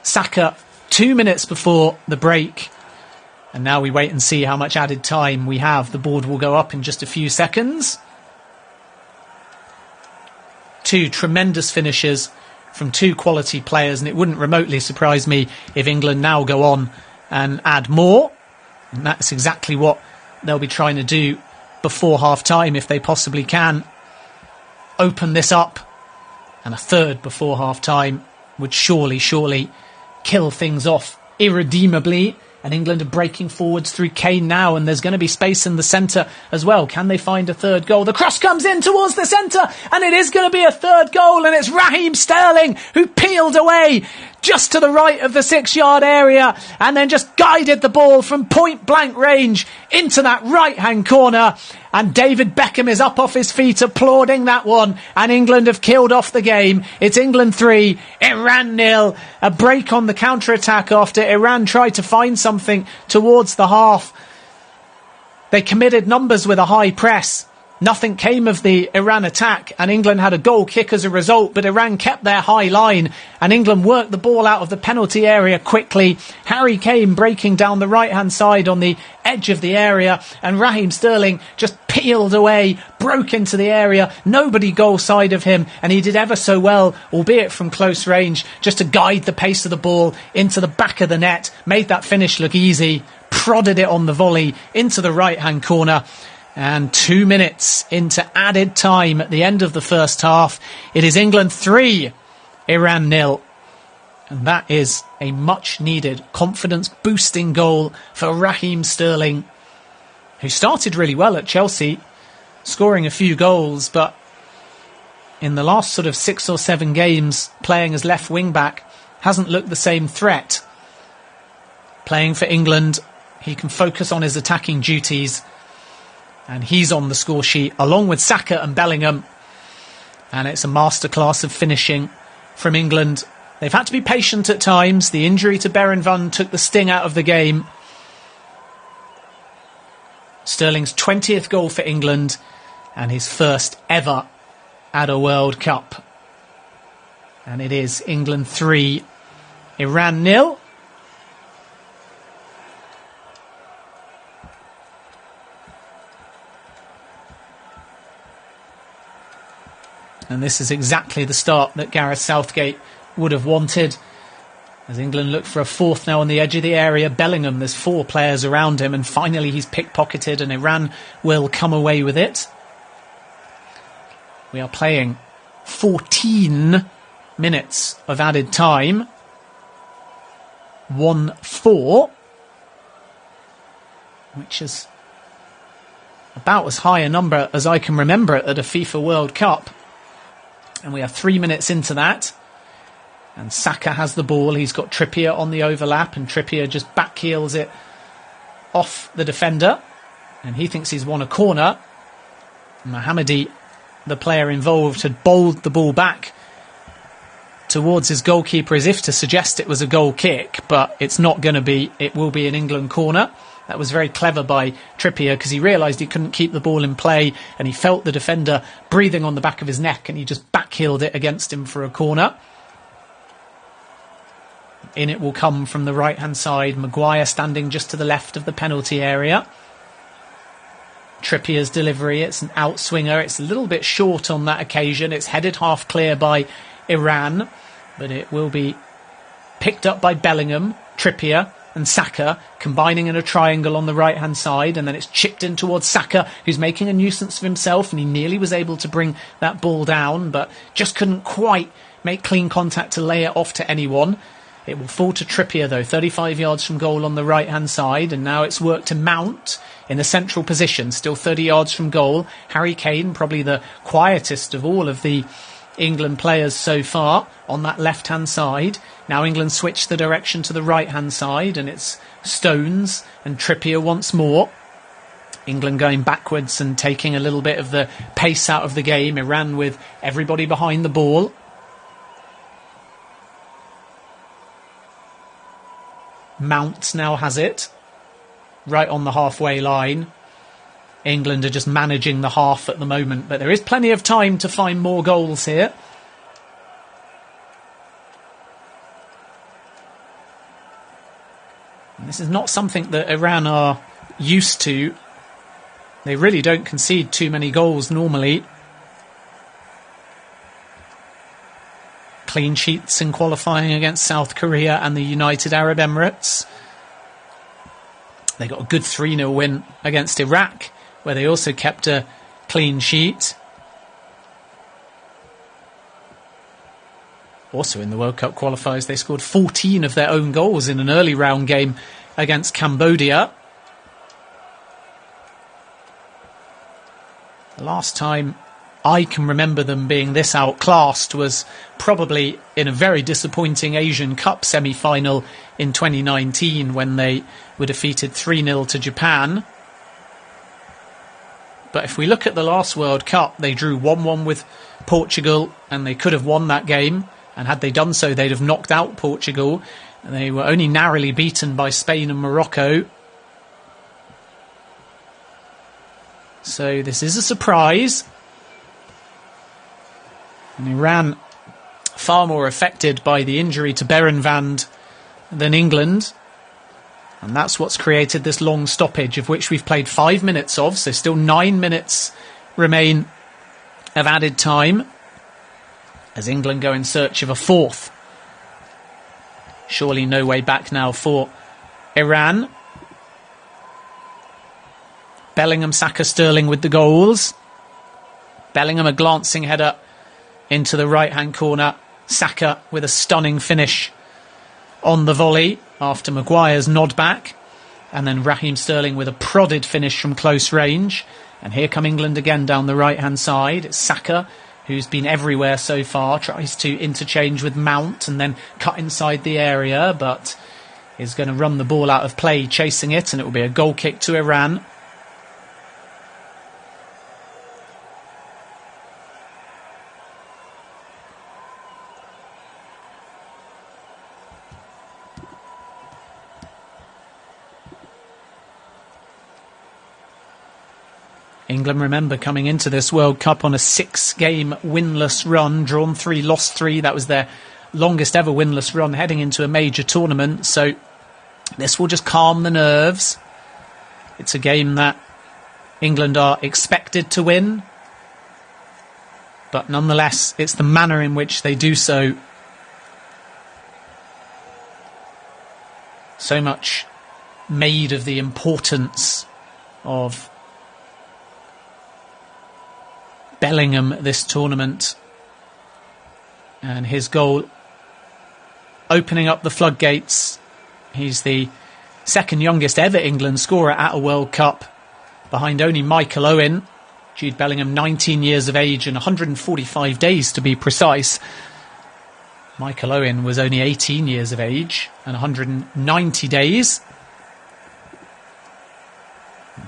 Saka 2 minutes before the break. And now we wait and see how much added time we have. The board will go up in just a few seconds. Two tremendous finishes from two quality players, and it wouldn't remotely surprise me if England now go on and add more. And that's exactly what they'll be trying to do before half-time if they possibly can. Open this up, and a third before half-time would surely kill things off irredeemably. And England are breaking forwards through Kane now, and there's going to be space in the centre as well. Can they find a third goal? The cross comes in towards the centre, and it is going to be a third goal, and it's Raheem Sterling who peeled away just to the right of the 6-yard area, and then just guided the ball from point blank range into that right-hand corner. And David Beckham is up off his feet applauding that one, and England have killed off the game. It's England 3, Iran 0. A break on the counter-attack after Iran tried to find something towards the half. They committed numbers with a high press. Nothing came of the Iran attack, and England had a goal kick as a result, but Iran kept their high line, and England worked the ball out of the penalty area quickly. Harry Kane breaking down the right-hand side on the edge of the area, and Raheem Sterling just peeled away, broke into the area, nobody goal side of him, and he did ever so well, albeit from close range, just to guide the pace of the ball into the back of the net, made that finish look easy, prodded it on the volley into the right-hand corner. And 2 minutes into added time at the end of the first half, it is England 3, Iran 0. And that is a much-needed confidence-boosting goal for Raheem Sterling, who started really well at Chelsea, scoring a few goals, but in the last sort of 6 or 7 games, playing as left wing-back, hasn't looked the same threat. Playing for England, he can focus on his attacking duties, and he's on the score sheet along with Saka and Bellingham. And it's a masterclass of finishing from England. They've had to be patient at times. The injury to Beren Van took the sting out of the game. Sterling's 20th goal for England and his first ever at a World Cup. And it is England 3, Iran 0. And this is exactly the start that Gareth Southgate would have wanted. As England look for a fourth now on the edge of the area. Bellingham, there's 4 players around him, and finally he's pickpocketed, and Iran will come away with it. We are playing 14 minutes of added time. 1-4. Which is about as high a number as I can remember it at a FIFA World Cup. And we are 3 minutes into that. And Saka has the ball. He's got Trippier on the overlap, and Trippier just backheels it off the defender. And he thinks he's won a corner. Mohamedi, the player involved, had bowled the ball back towards his goalkeeper as if to suggest it was a goal kick, but it's not going to be. It will be an England corner. That was very clever by Trippier, because he realised he couldn't keep the ball in play, and he felt the defender breathing on the back of his neck, and he just backheeled it against him for a corner. In it will come from the right-hand side. Maguire standing just to the left of the penalty area. Trippier's delivery, it's an outswinger. It's a little bit short on that occasion. It's headed half clear by Iran, but it will be picked up by Bellingham, Trippier and Saka, combining in a triangle on the right-hand side, and then it's chipped in towards Saka, who's making a nuisance of himself, and he nearly was able to bring that ball down, but just couldn't quite make clean contact to lay it off to anyone. It will fall to Trippier, though, 35 yards from goal on the right-hand side, and now it's worked to Mount in a central position, still 30 yards from goal. Harry Kane, probably the quietest of all of the England players so far, on that left-hand side. Now England switch the direction to the right-hand side, and it's Stones and Trippier once more. England going backwards and taking a little bit of the pace out of the game. Iran with everybody behind the ball. Mount now has it, right on the halfway line. England are just managing the half at the moment, but there is plenty of time to find more goals here. And this is not something that Iran are used to. They really don't concede too many goals normally. Clean sheets in qualifying against South Korea and the United Arab Emirates. They got a good 3-0 win against Iraq, where they also kept a clean sheet. Also in the World Cup qualifiers, they scored 14 of their own goals in an early round game against Cambodia. The last time I can remember them being this outclassed was probably in a very disappointing Asian Cup semi-final in 2019 when they were defeated 3-0 to Japan. But if we look at the last World Cup, they drew 1-1 with Portugal and they could have won that game. And had they done so, they'd have knocked out Portugal. And they were only narrowly beaten by Spain and Morocco. So this is a surprise. And Iran far more affected by the injury to Berenvand than England. And that's what's created this long stoppage, of which we've played 5 minutes of. So still 9 minutes remain of added time, as England go in search of a fourth. Surely no way back now for Iran. Bellingham, Saka, Sterling with the goals. Bellingham a glancing header into the right-hand corner. Saka with a stunning finish on the volley after Maguire's nod back. And then Raheem Sterling with a prodded finish from close range. And here come England again down the right-hand side. It's Saka, who's been everywhere so far, tries to interchange with Mount and then cut inside the area, but is going to run the ball out of play, chasing it, and it will be a goal kick to Iran. England, remember, coming into this World Cup on a 6-game winless run, drawn 3, lost 3. That was their longest ever winless run heading into a major tournament. So this will just calm the nerves. It's a game that England are expected to win. But nonetheless, it's the manner in which they do so. So much made of the importance of Bellingham this tournament, and his goal opening up the floodgates. He's the second youngest ever England scorer at a World Cup, behind only Michael Owen. Jude Bellingham, 19 years of age and 145 days to be precise. Michael Owen was only 18 years of age and 190 days.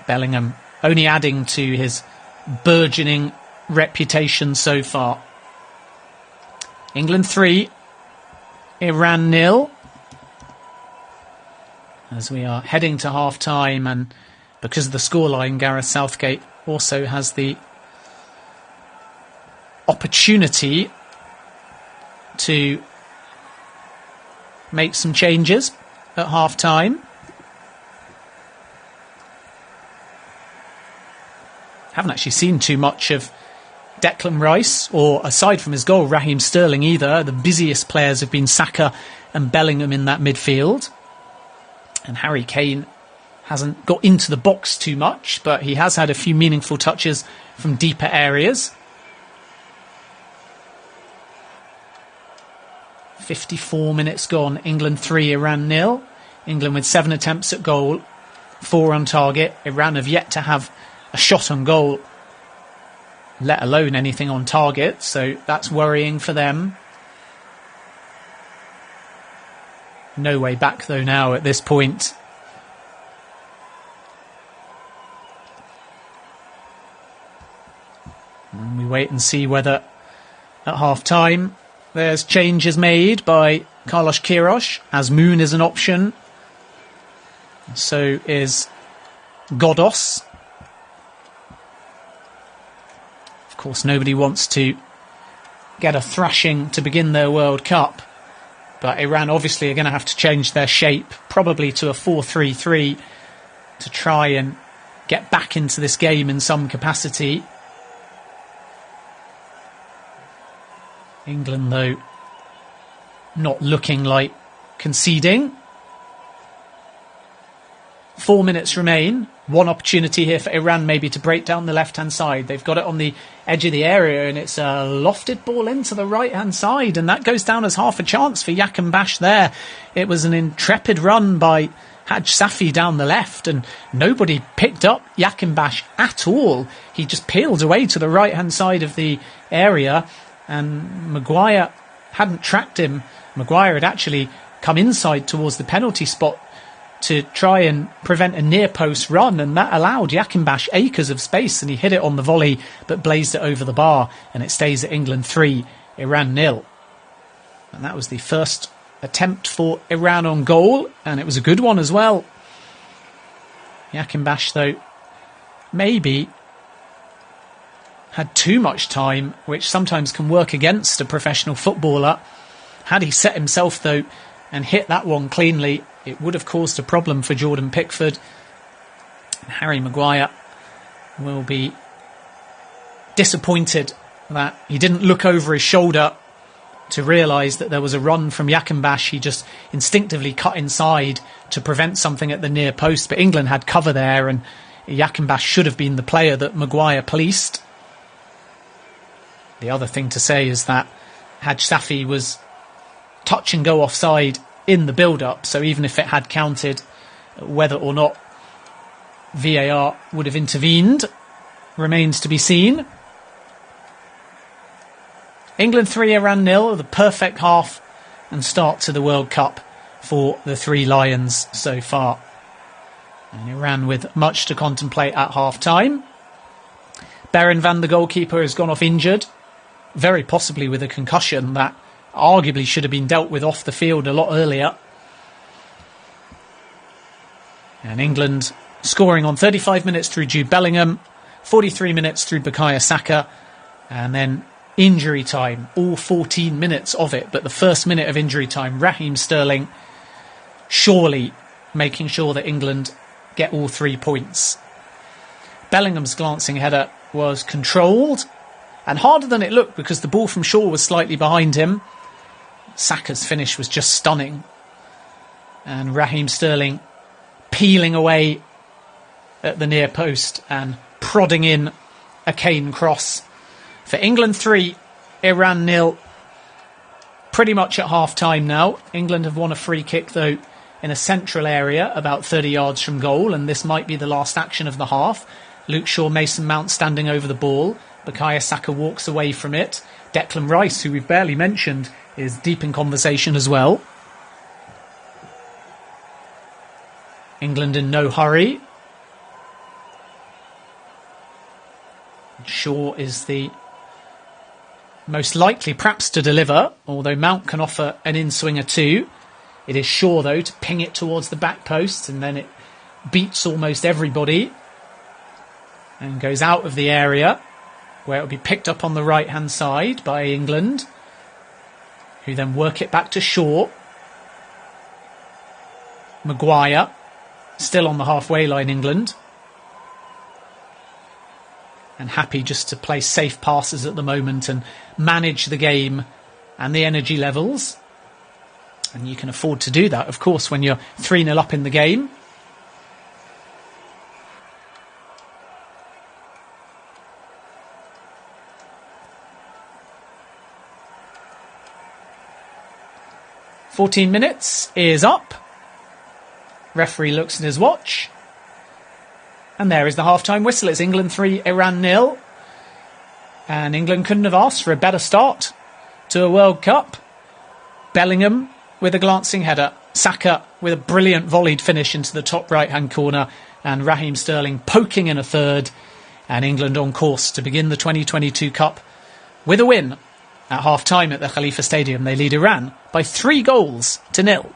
Bellingham only adding to his burgeoning reputation so far. England 3, Iran 0. As we are heading to half-time, and because of the scoreline, Gareth Southgate also has the opportunity to make some changes at half-time. Haven't actually seen too much of Declan Rice, or aside from his goal, Raheem Sterling either. The busiest players have been Saka and Bellingham in that midfield. And Harry Kane hasn't got into the box too much, but he has had a few meaningful touches from deeper areas. 54 minutes gone. England 3, Iran 0. England with 7 attempts at goal, 4 on target. Iran have yet to have a shot on goal, let alone anything on target, so that's worrying for them. No way back though now at this point. And we wait and see whether at half-time there's changes made by Carlos Queiroz, as Moon is an option. So is Godos. Of course, nobody wants to get a thrashing to begin their World Cup, but Iran obviously are going to have to change their shape, probably to a 4-3-3, to try and get back into this game in some capacity. England, though, not looking like conceding. 4 minutes remain. One opportunity here for Iran maybe to break down the left-hand side. They've got it on the edge of the area, and it's a lofted ball into the right-hand side, and that goes down as half a chance for Yakin Bash there. It was an intrepid run by Haj Safi down the left, and nobody picked up Yakinbash at all. He just peeled away to the right-hand side of the area, and Maguire hadn't tracked him. Maguire had actually come inside towards the penalty spot to try and prevent a near-post run, and that allowed Yakinbash acres of space, and he hit it on the volley, but blazed it over the bar, and it stays at England 3, Iran 0. And that was the first attempt for Iran on goal, and it was a good one as well. Yakinbash, though, maybe had too much time, which sometimes can work against a professional footballer. Had he set himself, though, and hit that one cleanly, it would have caused a problem for Jordan Pickford. Harry Maguire will be disappointed that he didn't look over his shoulder to realise that there was a run from Yakinbash. He just instinctively cut inside to prevent something at the near post, but England had cover there, and Yakinbash should have been the player that Maguire policed. The other thing to say is that Haj Safi was touch and go offside in the build-up, so even if it had counted, whether or not VAR would have intervened remains to be seen. England 3, Iran 0, the perfect half and start to the World Cup for the Three Lions so far. And Iran with much to contemplate at half-time. Beren van, the goalkeeper, has gone off injured, very possibly with a concussion that arguably should have been dealt with off the field a lot earlier. And England scoring on 35 minutes through Jude Bellingham, 43 minutes through Bukayo Saka, and then injury time, all 14 minutes of it. But the first minute of injury time, Raheem Sterling surely making sure that England get all 3 points. Bellingham's glancing header was controlled and harder than it looked because the ball from Shaw was slightly behind him. Saka's finish was just stunning. And Raheem Sterling peeling away at the near post and prodding in a Kane cross. For England 3, Iran 0. Pretty much at half-time now. England have won a free kick, though, in a central area, about 30 yards from goal, and this might be the last action of the half. Luke Shaw, Mason Mount standing over the ball. Bukayo Saka walks away from it. Declan Rice, who we've barely mentioned, is deep in conversation as well. England in no hurry. Shaw is the most likely perhaps to deliver, although Mount can offer an in-swinger too. It is Shaw, though, to ping it towards the back post, and then it beats almost everybody and goes out of the area, where it will be picked up on the right-hand side by England, who then work it back to Shaw. Maguire, still on the halfway line, England. And happy just to play safe passes at the moment and manage the game and the energy levels. And you can afford to do that, of course, when you're 3-0 up in the game. "14 minutes is up." Referee looks at his watch. And there is the half-time whistle. It's England 3, Iran 0. And England couldn't have asked for a better start to a World Cup. Bellingham with a glancing header. Saka with a brilliant volleyed finish into the top right-hand corner. And Raheem Sterling poking in a third. And England on course to begin the 2022 Cup with a win. At half-time at the Khalifa Stadium, they lead Iran by 3-0.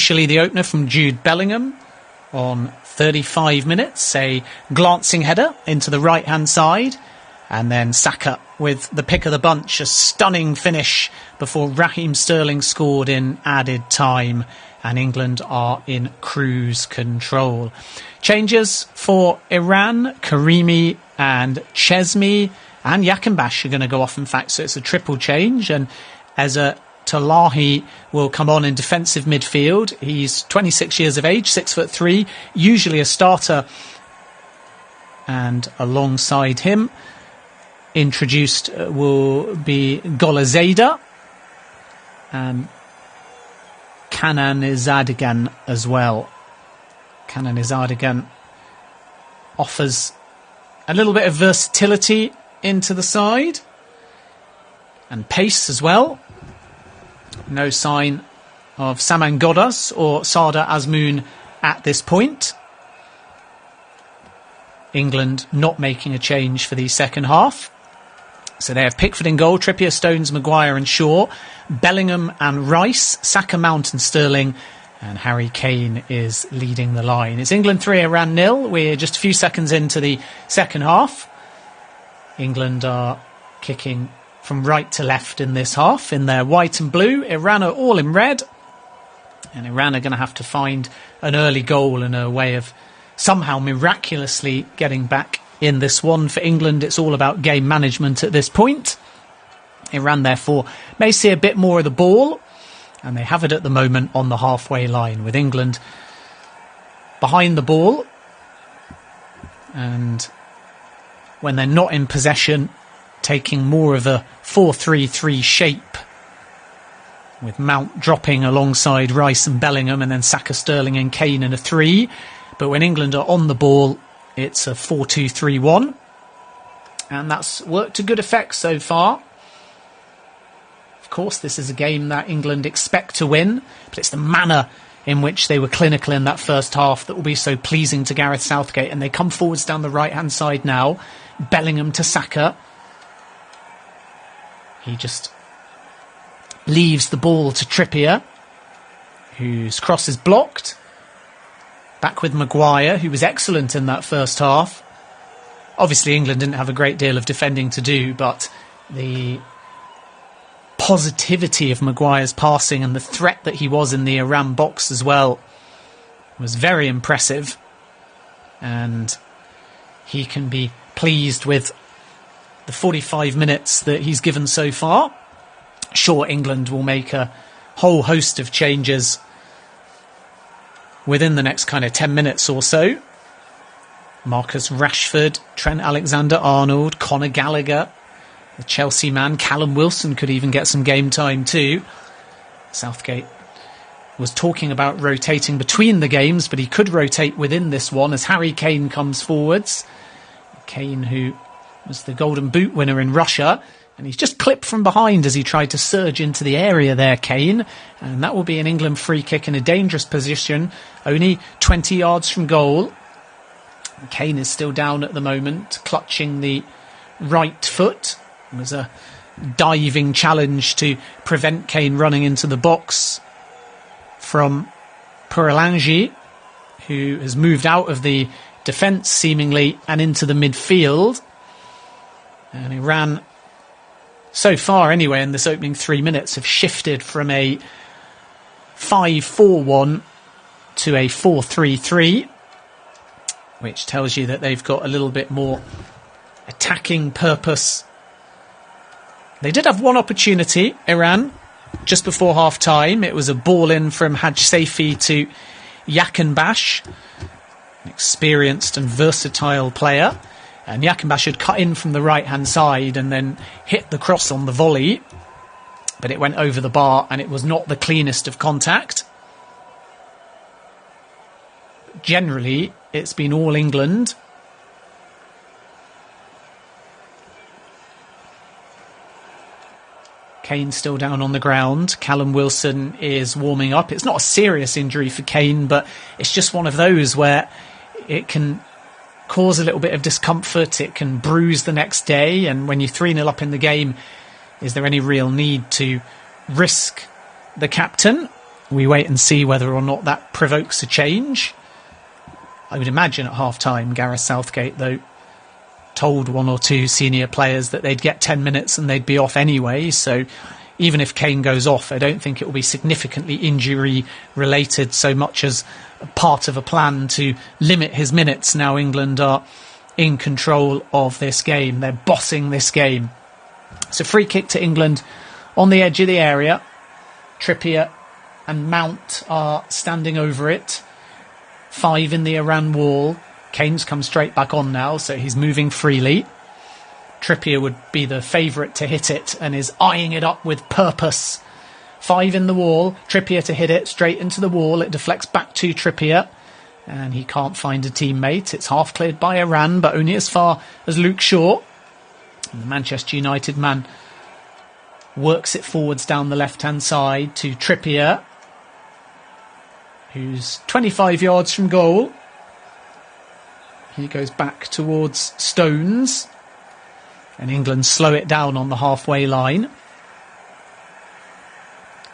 initially the opener from Jude Bellingham on 35 minutes, a glancing header into the right-hand side, and then Saka with the pick of the bunch, a stunning finish before Raheem Sterling scored in added time, and England are in cruise control. Changes for Iran: Karimi and Chesmi and Yakinbash are going to go off, in fact, so it's a triple change, and Eza Talahi will come on in defensive midfield. He's 26 years of age, 6'3", usually a starter, and alongside him introduced will be Golazada and Kananizadigan as well. Kananizadigan offers a little bit of versatility into the side and pace as well. No sign of Saman Ghoddos or Sada Azmoun at this point. England not making a change for the second half. So they have Pickford in goal, Trippier, Stones, Maguire and Shaw, Bellingham and Rice, Saka, Mount and Sterling, and Harry Kane is leading the line. It's England 3, Iran 0. We're just a few seconds into the second half. England are kicking from right to left in this half in their white and blue. Iran are all in red, and Iran are going to have to find an early goal and a way of somehow miraculously getting back in this one. For England, it's all about game management at this point. Iran, therefore, may see a bit more of the ball, and they have it at the moment on the halfway line, with England behind the ball, and when they're not in possession, taking more of a 4-3-3 shape, with Mount dropping alongside Rice and Bellingham, and then Saka, Sterling and Kane in a 3. But when England are on the ball, it's a 4-2-3-1, and that's worked to good effect so far. Of course, this is a game that England expect to win, but it's the manner in which they were clinical in that first half that will be so pleasing to Gareth Southgate. And they come forwards down the right-hand side now. Bellingham to Saka. He just leaves the ball to Trippier, whose cross is blocked. Back with Maguire, who was excellent in that first half. Obviously, England didn't have a great deal of defending to do, but the positivity of Maguire's passing and the threat that he was in the Iran box as well was very impressive. And he can be pleased with the 45 minutes that he's given so far. Sure, England will make a whole host of changes within the next kind of 10 minutes or so. Marcus Rashford, Trent Alexander-Arnold, Conor Gallagher, the Chelsea man, Callum Wilson could even get some game time too. Southgate was talking about rotating between the games, but he could rotate within this one as Harry Kane comes forwards. Kane, who was the Golden Boot winner in Russia, and he's just clipped from behind as he tried to surge into the area there, Kane. And that will be an England free kick in a dangerous position, only 20 yards from goal. Kane is still down at the moment, clutching the right foot. It was a diving challenge to prevent Kane running into the box from Puralangi, who has moved out of the defence seemingly and into the midfield. And Iran, so far anyway, in this opening 3 minutes, have shifted from a 5-4-1 to a 4-3-3, which tells you that they've got a little bit more attacking purpose. They did have one opportunity, Iran, just before half-time. It was a ball in from Haj Saifi to Yakinbash, an experienced and versatile player. And Yakinbash had cut in from the right-hand side and then hit the cross on the volley. But it went over the bar and it was not the cleanest of contact. Generally, it's been all England. Kane still down on the ground. Callum Wilson is warming up. It's not a serious injury for Kane, but it's just one of those where it can cause a little bit of discomfort. It can bruise the next day. And when you're 3-0 up in the game, is there any real need to risk the captain? we wait and see whether or not that provokes a change. I would imagine at half-time, Gareth Southgate, though, told one or two senior players that they'd get 10 minutes and they'd be off anyway. So even if Kane goes off, I don't think it will be significantly injury-related so much as part of a plan to limit his minutes. Now England are in control of this game. They're bossing this game. So free kick to England on the edge of the area. Trippier and Mount are standing over it. 5 in the Iran wall. Kane's come straight back on now, so he's moving freely. Trippier would be the favourite to hit it and is eyeing it up with purpose. 5 in the wall. Trippier to hit it straight into the wall. It deflects back to Trippier and he can't find a teammate. It's half cleared by Iran, but only as far as Luke Shaw. And the Manchester United man works it forwards down the left-hand side to Trippier, who's 25 yards from goal. He goes back towards Stones, and England slow it down on the halfway line.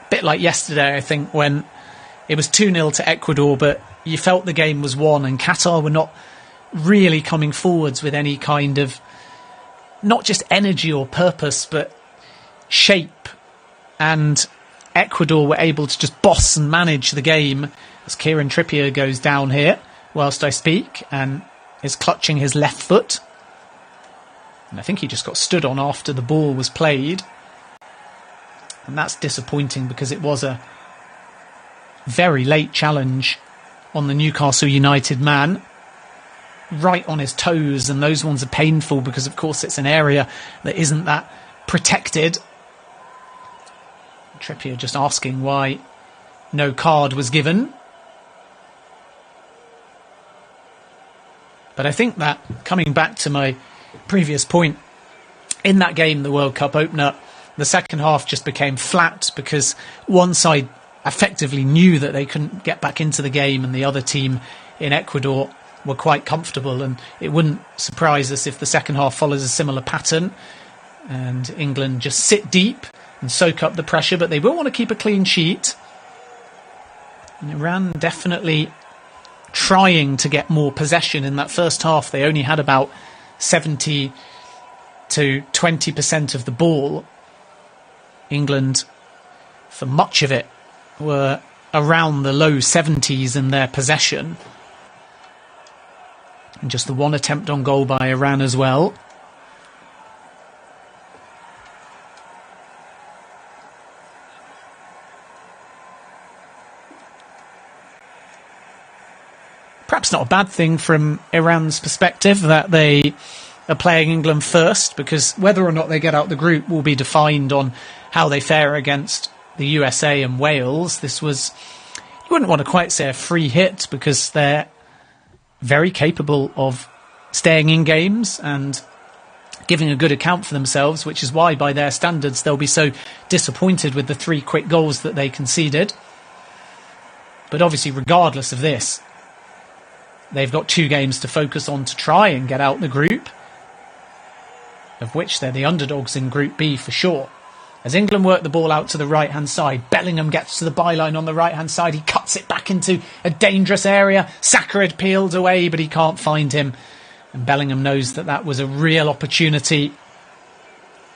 Bit like yesterday, I think, when it was 2-0 to Ecuador, but you felt the game was won, and Qatar were not really coming forwards with any kind of, not just energy or purpose, but shape. And Ecuador were able to just boss and manage the game, as Kieran Trippier goes down here whilst I speak and is clutching his left foot. And I think he just got stood on after the ball was played. And that's disappointing because it was a very late challenge on the Newcastle United man. Right on his toes, and those ones are painful because, of course, it's an area that isn't that protected. Trippier just asking why no card was given. But I think that, coming back to my previous point, in that game, the World Cup opener, the second half just became flat because one side effectively knew that they couldn't get back into the game, and the other team in Ecuador were quite comfortable. And it wouldn't surprise us if the second half follows a similar pattern and England just sit deep and soak up the pressure, but they will want to keep a clean sheet. And Iran definitely trying to get more possession. In that first half, they only had about 70 to 20% of the ball. England, for much of it, were around the low 70s in their possession. And just the one attempt on goal by Iran as well. Perhaps not a bad thing from Iran's perspective that they are playing England first, because whether or not they get out the group will be defined on how they fare against the USA and Wales. This was, you wouldn't want to quite say a free hit, because they're very capable of staying in games and giving a good account for themselves, which is why, by their standards, they'll be so disappointed with the 3 quick goals that they conceded. But obviously, regardless of this, they've got 2 games to focus on to try and get out the group, of which they're the underdogs in Group B for sure. As England work the ball out to the right-hand side, Bellingham gets to the byline on the right-hand side. He cuts it back into a dangerous area. Saka had peeled away, but he can't find him. And Bellingham knows that that was a real opportunity.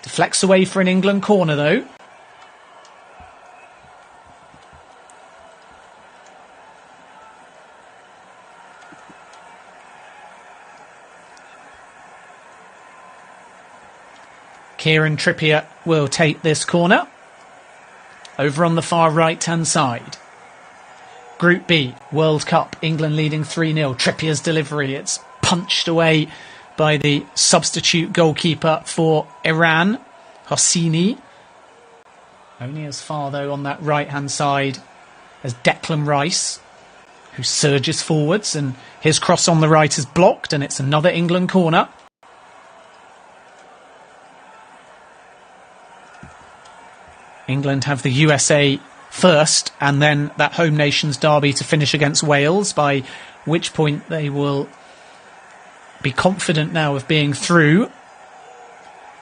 Deflects away for an England corner, though. Kieran Trippier will take this corner. Over on the far right-hand side. Group B, World Cup, England leading 3-0. Trippier's delivery, it's punched away by the substitute goalkeeper for Iran, Hosseini. Only as far, though, on that right-hand side as Declan Rice, who surges forwards, and his cross on the right is blocked, and it's another England corner. England have the USA first, and then that home nations derby to finish against Wales, by which point they will be confident now of being through.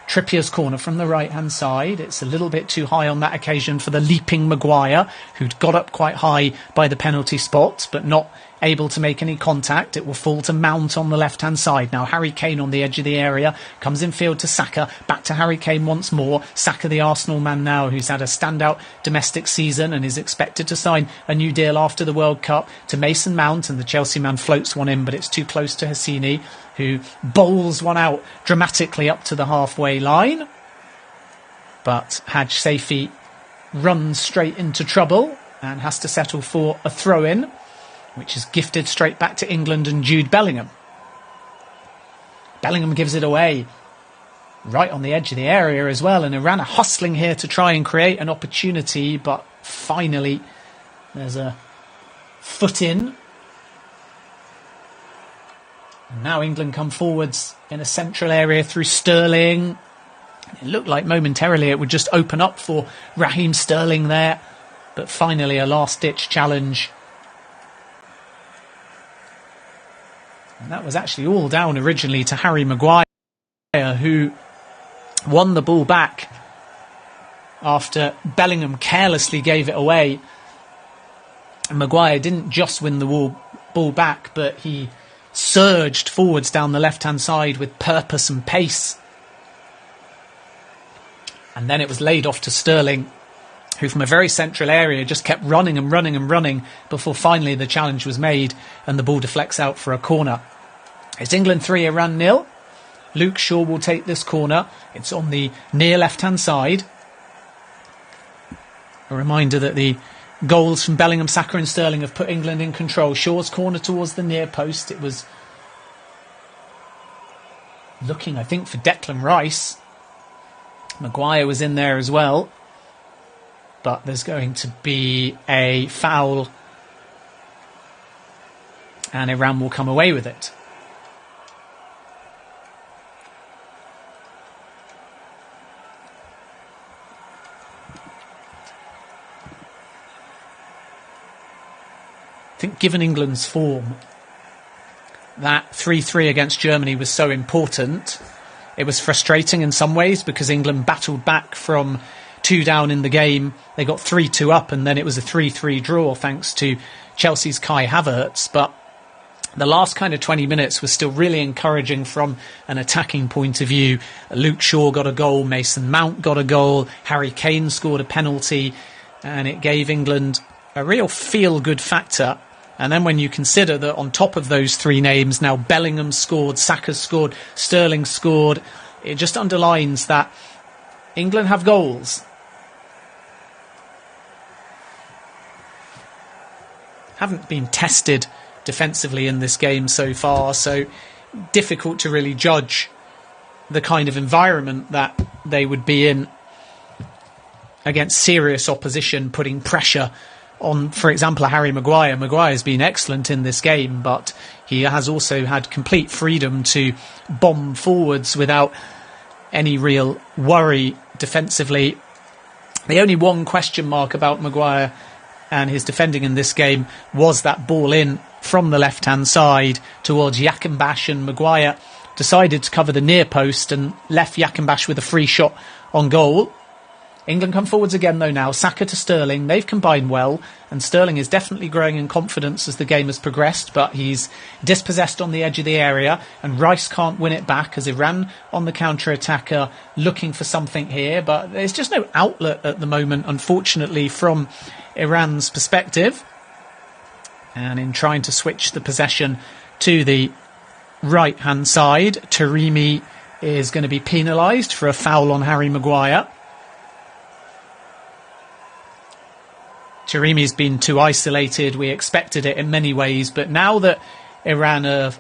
Trippier's corner from the right-hand side. It's a little bit too high on that occasion for the leaping Maguire, who'd got up quite high by the penalty spot, but not able to make any contact. It will fall to Mount on the left-hand side. Now Harry Kane on the edge of the area, comes in field to Saka, back to Harry Kane once more. Saka, the Arsenal man now, who's had a standout domestic season and is expected to sign a new deal after the World Cup, to Mason Mount, and the Chelsea man floats one in, but it's too close to Hassini, who bowls one out dramatically up to the halfway line. But Haj Saifi runs straight into trouble and has to settle for a throw-in, which is gifted straight back to England and Jude Bellingham. Bellingham gives it away right on the edge of the area as well, and Iran are hustling here to try and create an opportunity, but finally there's a foot in. And now England come forwards in a central area through Sterling. It looked like momentarily it would just open up for Raheem Sterling there, but finally a last-ditch challenge. And that was actually all down originally to Harry Maguire, who won the ball back after Bellingham carelessly gave it away. And Maguire didn't just win the ball back, but he surged forwards down the left-hand side with purpose and pace. And then it was laid off to Sterling, who from a very central area just kept running and running and running before finally the challenge was made and the ball deflects out for a corner. It's England 3, Iran 0. Luke Shaw will take this corner. It's on the near left-hand side. A reminder that the goals from Bellingham, Saka and Sterling have put England in control. Shaw's corner towards the near post. It was looking, I think, for Declan Rice. Maguire was in there as well. But there's going to be a foul. And Iran will come away with it. I think given England's form, that 3-3 against Germany was so important. It was frustrating in some ways because England battled back from 2 down in the game. They got 3-2 up and then it was a 3-3 draw thanks to Chelsea's Kai Havertz. But the last kind of 20 minutes was still really encouraging from an attacking point of view. Luke Shaw got a goal, Mason Mount got a goal, Harry Kane scored a penalty, and it gave England a real feel-good factor. And then when you consider that on top of those 3 names, now Bellingham scored, Saka scored, Sterling scored, it just underlines that England have goals. Haven't been tested defensively in this game so far, so difficult to really judge the kind of environment that they would be in against serious opposition, putting pressure on, for example, a Harry Maguire. Maguire's been excellent in this game, but he has also had complete freedom to bomb forwards without any real worry defensively. The only one question mark about Maguire and his defending in this game was that ball in from the left-hand side towards Yakinbash, and Maguire decided to cover the near post and left Yakinbash with a free shot on goal. England come forwards again though now. Saka to Sterling. They've combined well, and Sterling is definitely growing in confidence as the game has progressed, but he's dispossessed on the edge of the area and Rice can't win it back as Iran on the counter-attack are looking for something here, but there's just no outlet at the moment, unfortunately, from Iran's perspective. And in trying to switch the possession to the right-hand side, Taremi is going to be penalised for a foul on Harry Maguire. Taremi's been too isolated. We expected it in many ways, but now that Iran are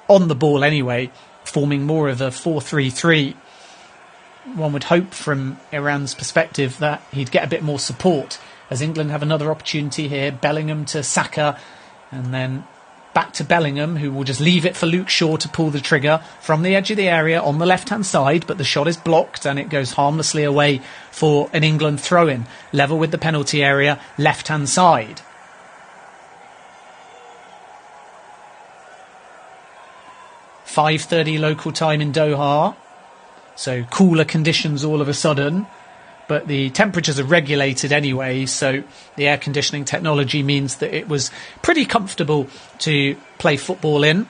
on the ball anyway, forming more of a 4-3-3, one would hope from Iran's perspective that he'd get a bit more support, as England have another opportunity here. Bellingham to Saka, and then back to Bellingham, who will just leave it for Luke Shaw to pull the trigger from the edge of the area on the left-hand side, but the shot is blocked and it goes harmlessly away for an England throw-in. Level with the penalty area, left-hand side. .5:30 local time in Doha. so cooler conditions all of a sudden. But the temperatures are regulated anyway, so the air conditioning technology means that it was pretty comfortable to play football in.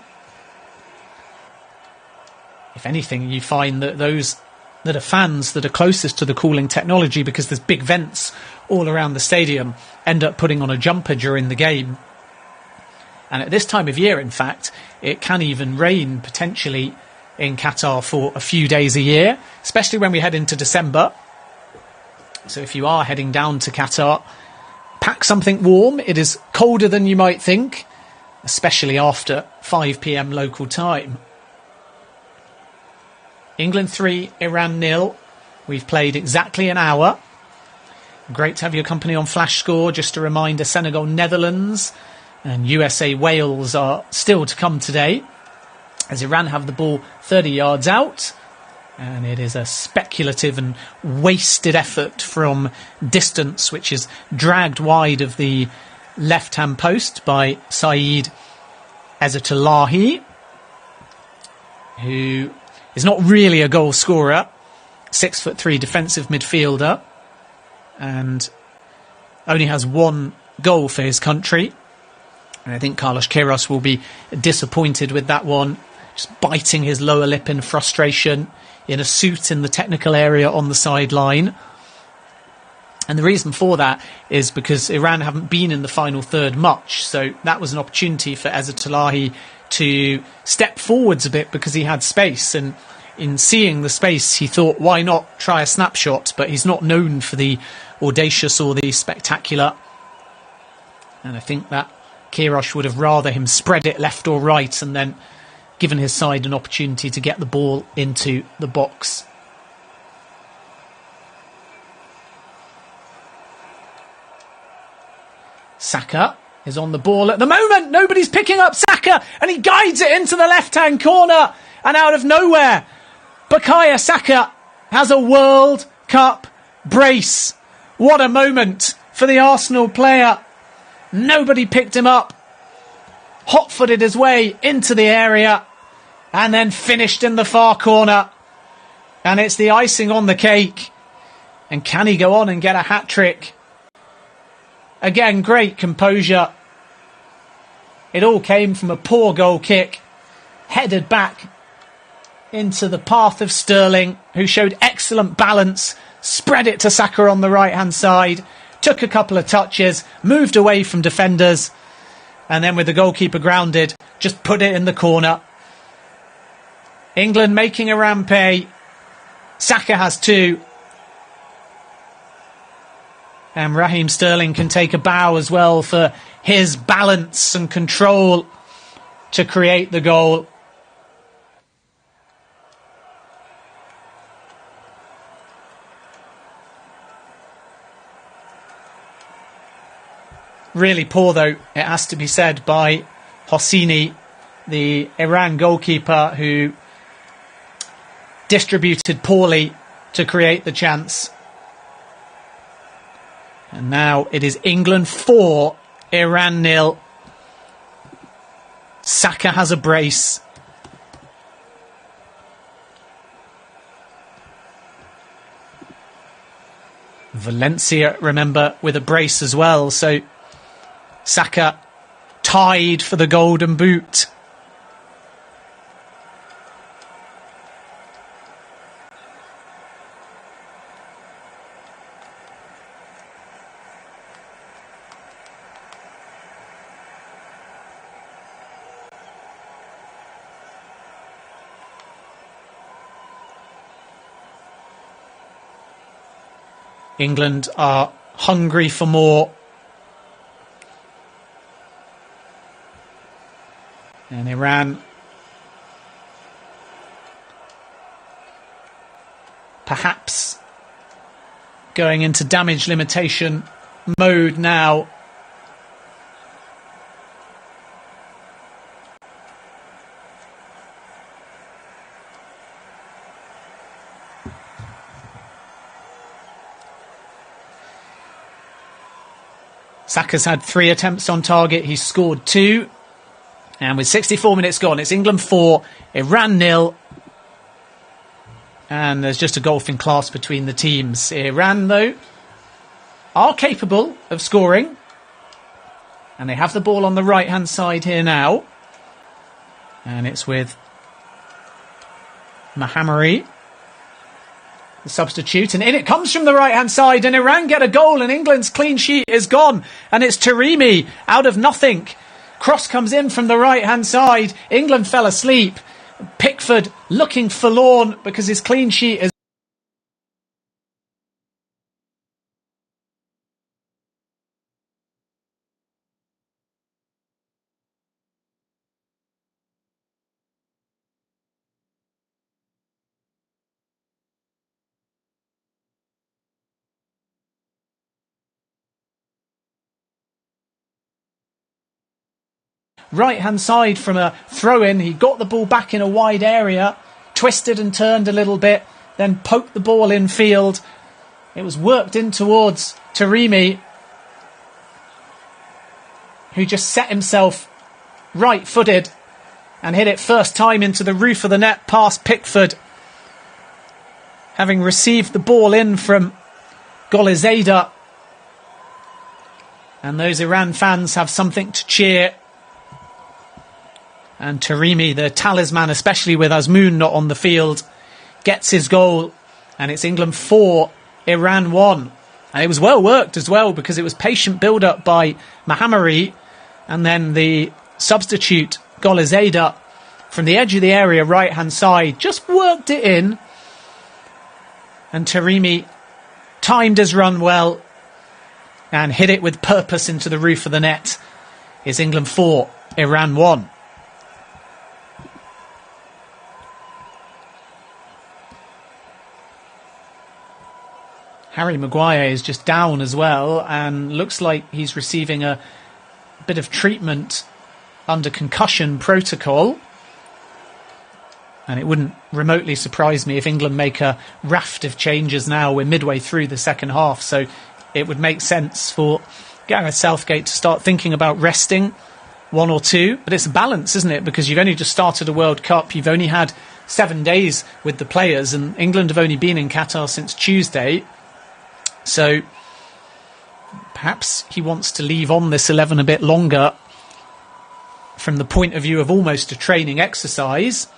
If anything, you find that those that are fans that are closest to the cooling technology, because there's big vents all around the stadium, end up putting on a jumper during the game. And at this time of year, in fact, it can even rain potentially in Qatar for a few days a year, especially when we head into December. So if you are heading down to Qatar, pack something warm. It is colder than you might think, especially after 5 p.m. local time. England 3, Iran 0. We've played exactly an hour. Great to have your company on Flash Score. Just a reminder, Senegal, Netherlands and USA, Wales are still to come today, as Iran have the ball 30 yards out. And it is a speculative and wasted effort from distance, which is dragged wide of the left-hand post by Saeed Ezzatullahi, who is not really a goal scorer, 6'3" defensive midfielder, and only has one goal for his country. And I think Carlos Queiroz will be disappointed with that one, just biting his lower lip in frustration, in a suit in the technical area on the sideline. And the reason for that is because Iran haven't been in the final third much, so that was an opportunity for Ezzatullahi to step forwards a bit because he had space, and in seeing the space he thought, why not try a snapshot? But he's not known for the audacious or the spectacular, and I think that Queiroz would have rather him spread it left or right and then given his side an opportunity to get the ball into the box. Saka is on the ball at the moment. Nobody's picking up Saka, and he guides it into the left-hand corner, and out of nowhere, Bukayo Saka has a World Cup brace. What a moment for the Arsenal player. Nobody picked him up. Hot-footed his way into the area and then finished in the far corner. And it's the icing on the cake. And can he go on and get a hat-trick? Again, great composure. It all came from a poor goal kick, headed back into the path of Sterling, who showed excellent balance, spread it to Saka on the right-hand side, took a couple of touches, moved away from defenders, and then with the goalkeeper grounded, just put it in the corner. England making a rampage. Saka has 2. And Raheem Sterling can take a bow as well for his balance and control to create the goal. Really poor, though, it has to be said, by Hosseini, the Iran goalkeeper, who distributed poorly to create the chance. And now it is England 4, Iran 0. Saka has a brace. Valencia, remember, with a brace as well. So Saka tied for the golden boot. England are hungry for more. And Iran perhaps going into damage limitation mode now. Saka's had 3 attempts on target. He's scored 2. And with 64 minutes gone, it's England 4, Iran 0. And there's just a golfing class between the teams. Iran, though, are capable of scoring. And they have the ball on the right-hand side here now. And it's with Mahamari, the substitute. And in it comes from the right-hand side. And Iran get a goal. And England's clean sheet is gone. And it's Taremi out of nothing. Cross comes in from the right-hand side. England fell asleep. Pickford looking forlorn because his clean sheet is... Right-hand side from a throw-in. He got the ball back in a wide area, twisted and turned a little bit, then poked the ball in field. It was worked in towards Taremi, who just set himself right-footed and hit it first time into the roof of the net past Pickford. Having received the ball in from Golizada. And those Iran fans have something to cheer. And Taremi, the talisman, especially with Azmoun not on the field, gets his goal. And it's England 4, Iran 1. And it was well worked as well because it was patient build-up by Mahamari. And then the substitute, Golizada, from the edge of the area, right-hand side, just worked it in. And Taremi timed his run well and hit it with purpose into the roof of the net. It's England 4, Iran 1. Harry Maguire is just down as well and looks like he's receiving a bit of treatment under concussion protocol. And it wouldn't remotely surprise me if England make a raft of changes now. We're midway through the second half, so it would make sense for Gareth Southgate to start thinking about resting one or two. But it's a balance, isn't it? Because you've only just started a World Cup. You've only had 7 days with the players, and England have only been in Qatar since Tuesday. So perhaps he wants to leave on this 11 a bit longer from the point of view of almost a training exercise.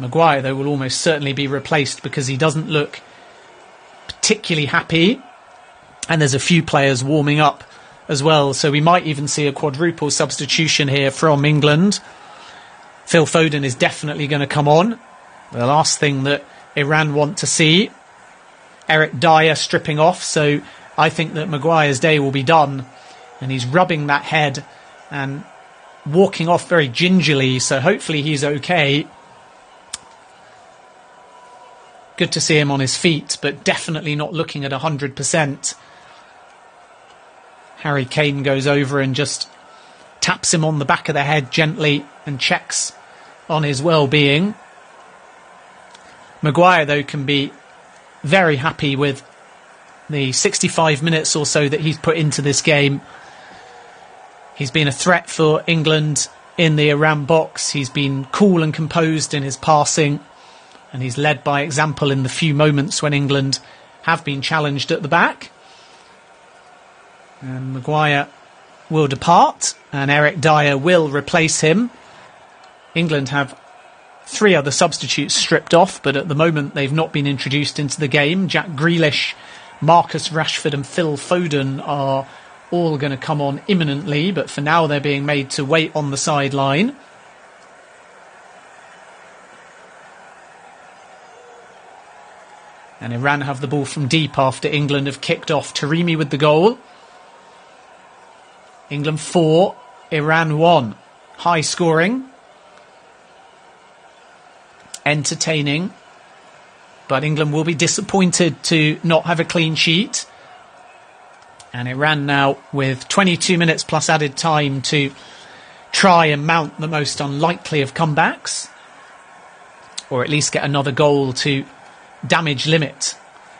Maguire, though, will almost certainly be replaced because he doesn't look particularly happy. And there's a few players warming up as well. So we might even see a quadruple substitution here from England. Phil Foden is definitely going to come on. The last thing that Iran want to see. Eric Dyer stripping off, so I think that Maguire's day will be done. And he's rubbing that head and walking off very gingerly, so hopefully he's okay. Good to see him on his feet, but definitely not looking at 100%. Harry Kane goes over and just taps him on the back of the head gently and checks on his well-being. Maguire, though, can be very happy with the 65 minutes or so that he's put into this game. He's been a threat for England in the Iran box. He's been cool and composed in his passing, and he's led by example in the few moments when England have been challenged at the back. And Maguire will depart, and Eric Dyer will replace him. England have 3 other substitutes stripped off, but at the moment they've not been introduced into the game. Jack Grealish, Marcus Rashford and Phil Foden are all going to come on imminently, but for now they're being made to wait on the sideline. And Iran have the ball from deep after England have kicked off. Taremi with the goal. England 4, Iran 1. High scoring. Entertaining, but England will be disappointed to not have a clean sheet. And Iran now with 22 minutes plus added time to try and mount the most unlikely of comebacks, or at least get another goal to damage limit.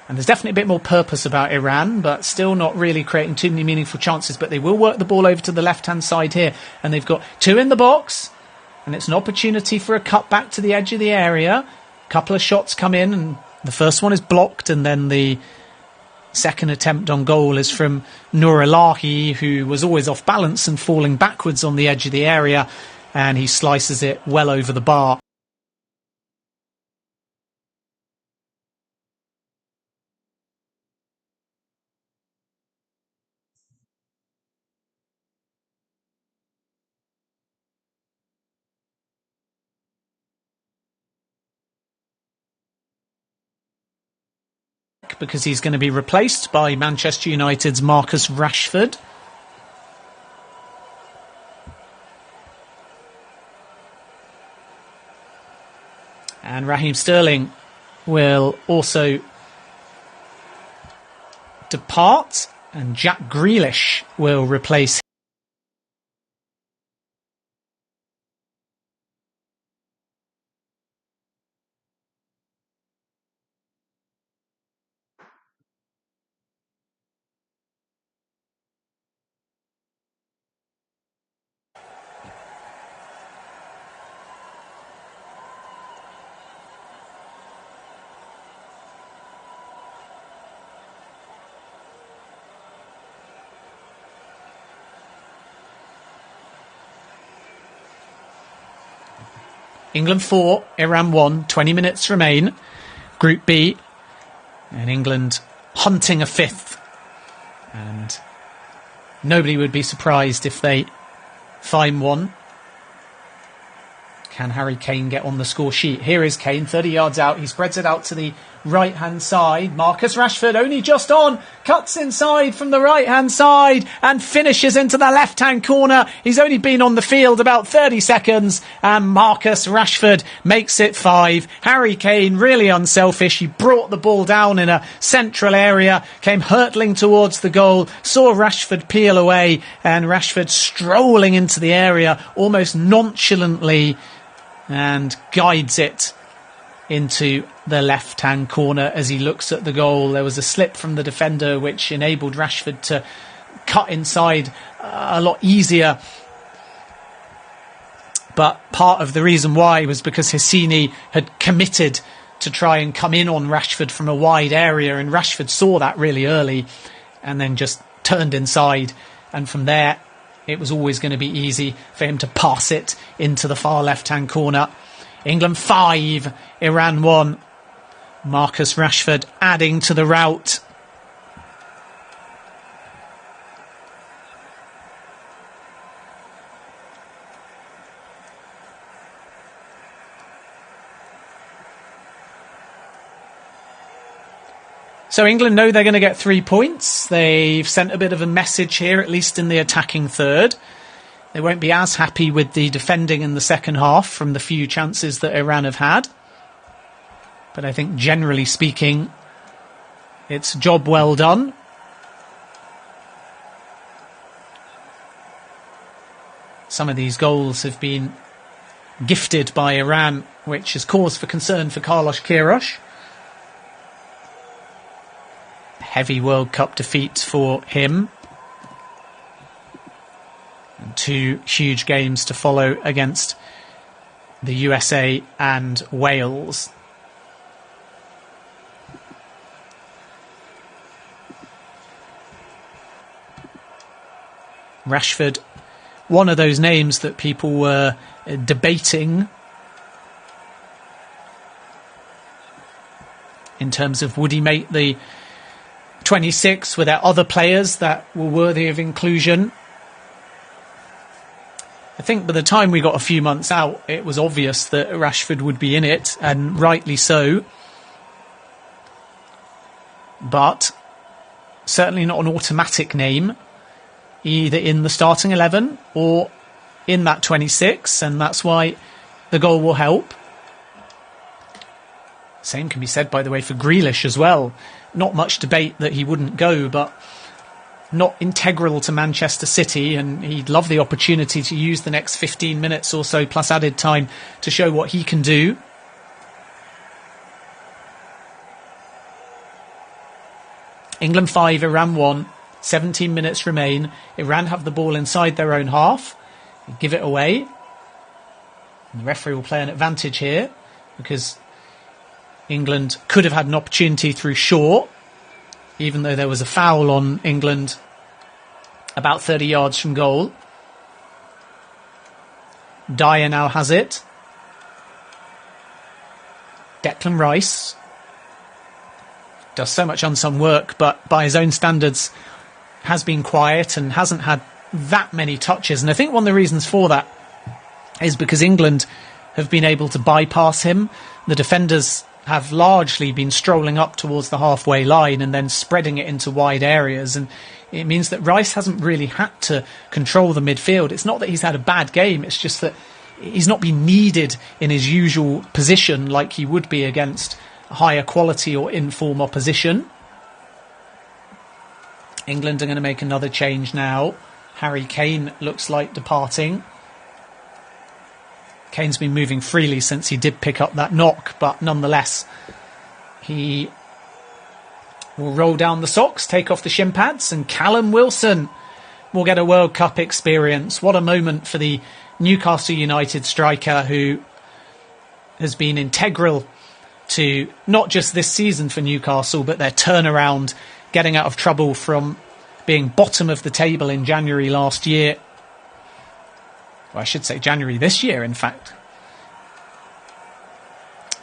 And there's definitely a bit more purpose about Iran, but still not really creating too many meaningful chances. But they will work the ball over to the left-hand side here, and they've got 2 in the box. And it's an opportunity for a cut back to the edge of the area. A couple of shots come in, and the first one is blocked, and then the second attempt on goal is from Nourillahi, who was always off balance and falling backwards on the edge of the area, and he slices it well over the bar. Because he's going to be replaced by Manchester United's Marcus Rashford. And Raheem Sterling will also depart, and Jack Grealish will replace him. England 4, Iran 1, 20 minutes remain. Group B, and England hunting a fifth. And nobody would be surprised if they find one. Can Harry Kane get on the score sheet? Here is Kane, 30 yards out. He spreads it out to the right-hand side. Marcus Rashford only just on. Cuts inside from the right-hand side and finishes into the left-hand corner. He's only been on the field about 30 seconds. And Marcus Rashford makes it 5. Harry Kane, really unselfish. He brought the ball down in a central area. Came hurtling towards the goal. Saw Rashford peel away. And Rashford strolling into the area almost nonchalantly, and guides it into the left-hand corner as he looks at the goal. There was a slip from the defender which enabled Rashford to cut inside a lot easier. But part of the reason why was because Hissini had committed to try and come in on Rashford from a wide area, and Rashford saw that really early and then just turned inside. And from there, it was always going to be easy for him to pass it into the far left-hand corner. England 5, Iran 1. Marcus Rashford adding to the rout. So England know they're going to get 3 points. They've sent a bit of a message here, at least in the attacking third. They won't be as happy with the defending in the second half from the few chances that Iran have had. But I think generally speaking, it's a job well done. Some of these goals have been gifted by Iran, which is cause for concern for Carlos Queiroz. Heavy World Cup defeat for him. And 2 huge games to follow against the USA and Wales. Rashford, one of those names that people were debating in terms of would he make the 26? Were there other players that were worthy of inclusion? I think by the time we got a few months out, it was obvious that Rashford would be in it, and rightly so. But certainly not an automatic name, either in the starting 11 or in that 26, and that's why the goal will help. Same can be said, by the way, for Grealish as well. Not much debate that he wouldn't go, but not integral to Manchester City, and he'd love the opportunity to use the next 15 minutes or so plus added time to show what he can do. England 5, Iran 1, 17 minutes remain. Iran have the ball inside their own half, give it away. And the referee will play an advantage here because England could have had an opportunity through Shaw, even though there was a foul on England about 30 yards from goal. Dyer now has it. Declan Rice does so much unsung work, but by his own standards has been quiet and hasn't had that many touches. And I think one of the reasons for that is because England have been able to bypass him. The defenders have largely been strolling up towards the halfway line and then spreading it into wide areas. And it means that Rice hasn't really had to control the midfield. It's not that he's had a bad game. It's just that he's not been needed in his usual position like he would be against higher quality or in-form opposition. England are going to make another change now. Harry Kane looks like departing. Kane's been moving freely since he did pick up that knock, but nonetheless, he will roll down the socks, take off the shin pads, and Callum Wilson will get a World Cup experience. What a moment for the Newcastle United striker, who has been integral to not just this season for Newcastle, but their turnaround, getting out of trouble from being bottom of the table in January last year. Well, I should say January this year, in fact.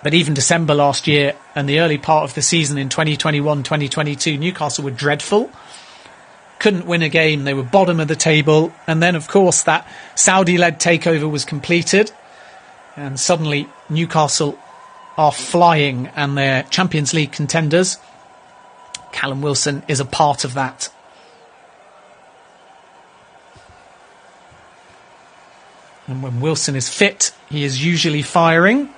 But even December last year and the early part of the season in 2021-2022, Newcastle were dreadful. Couldn't win a game. They were bottom of the table. And then, of course, that Saudi-led takeover was completed. And suddenly Newcastle are flying and they're Champions League contenders. Callum Wilson is a part of that. And when Wilson is fit, he is usually firing.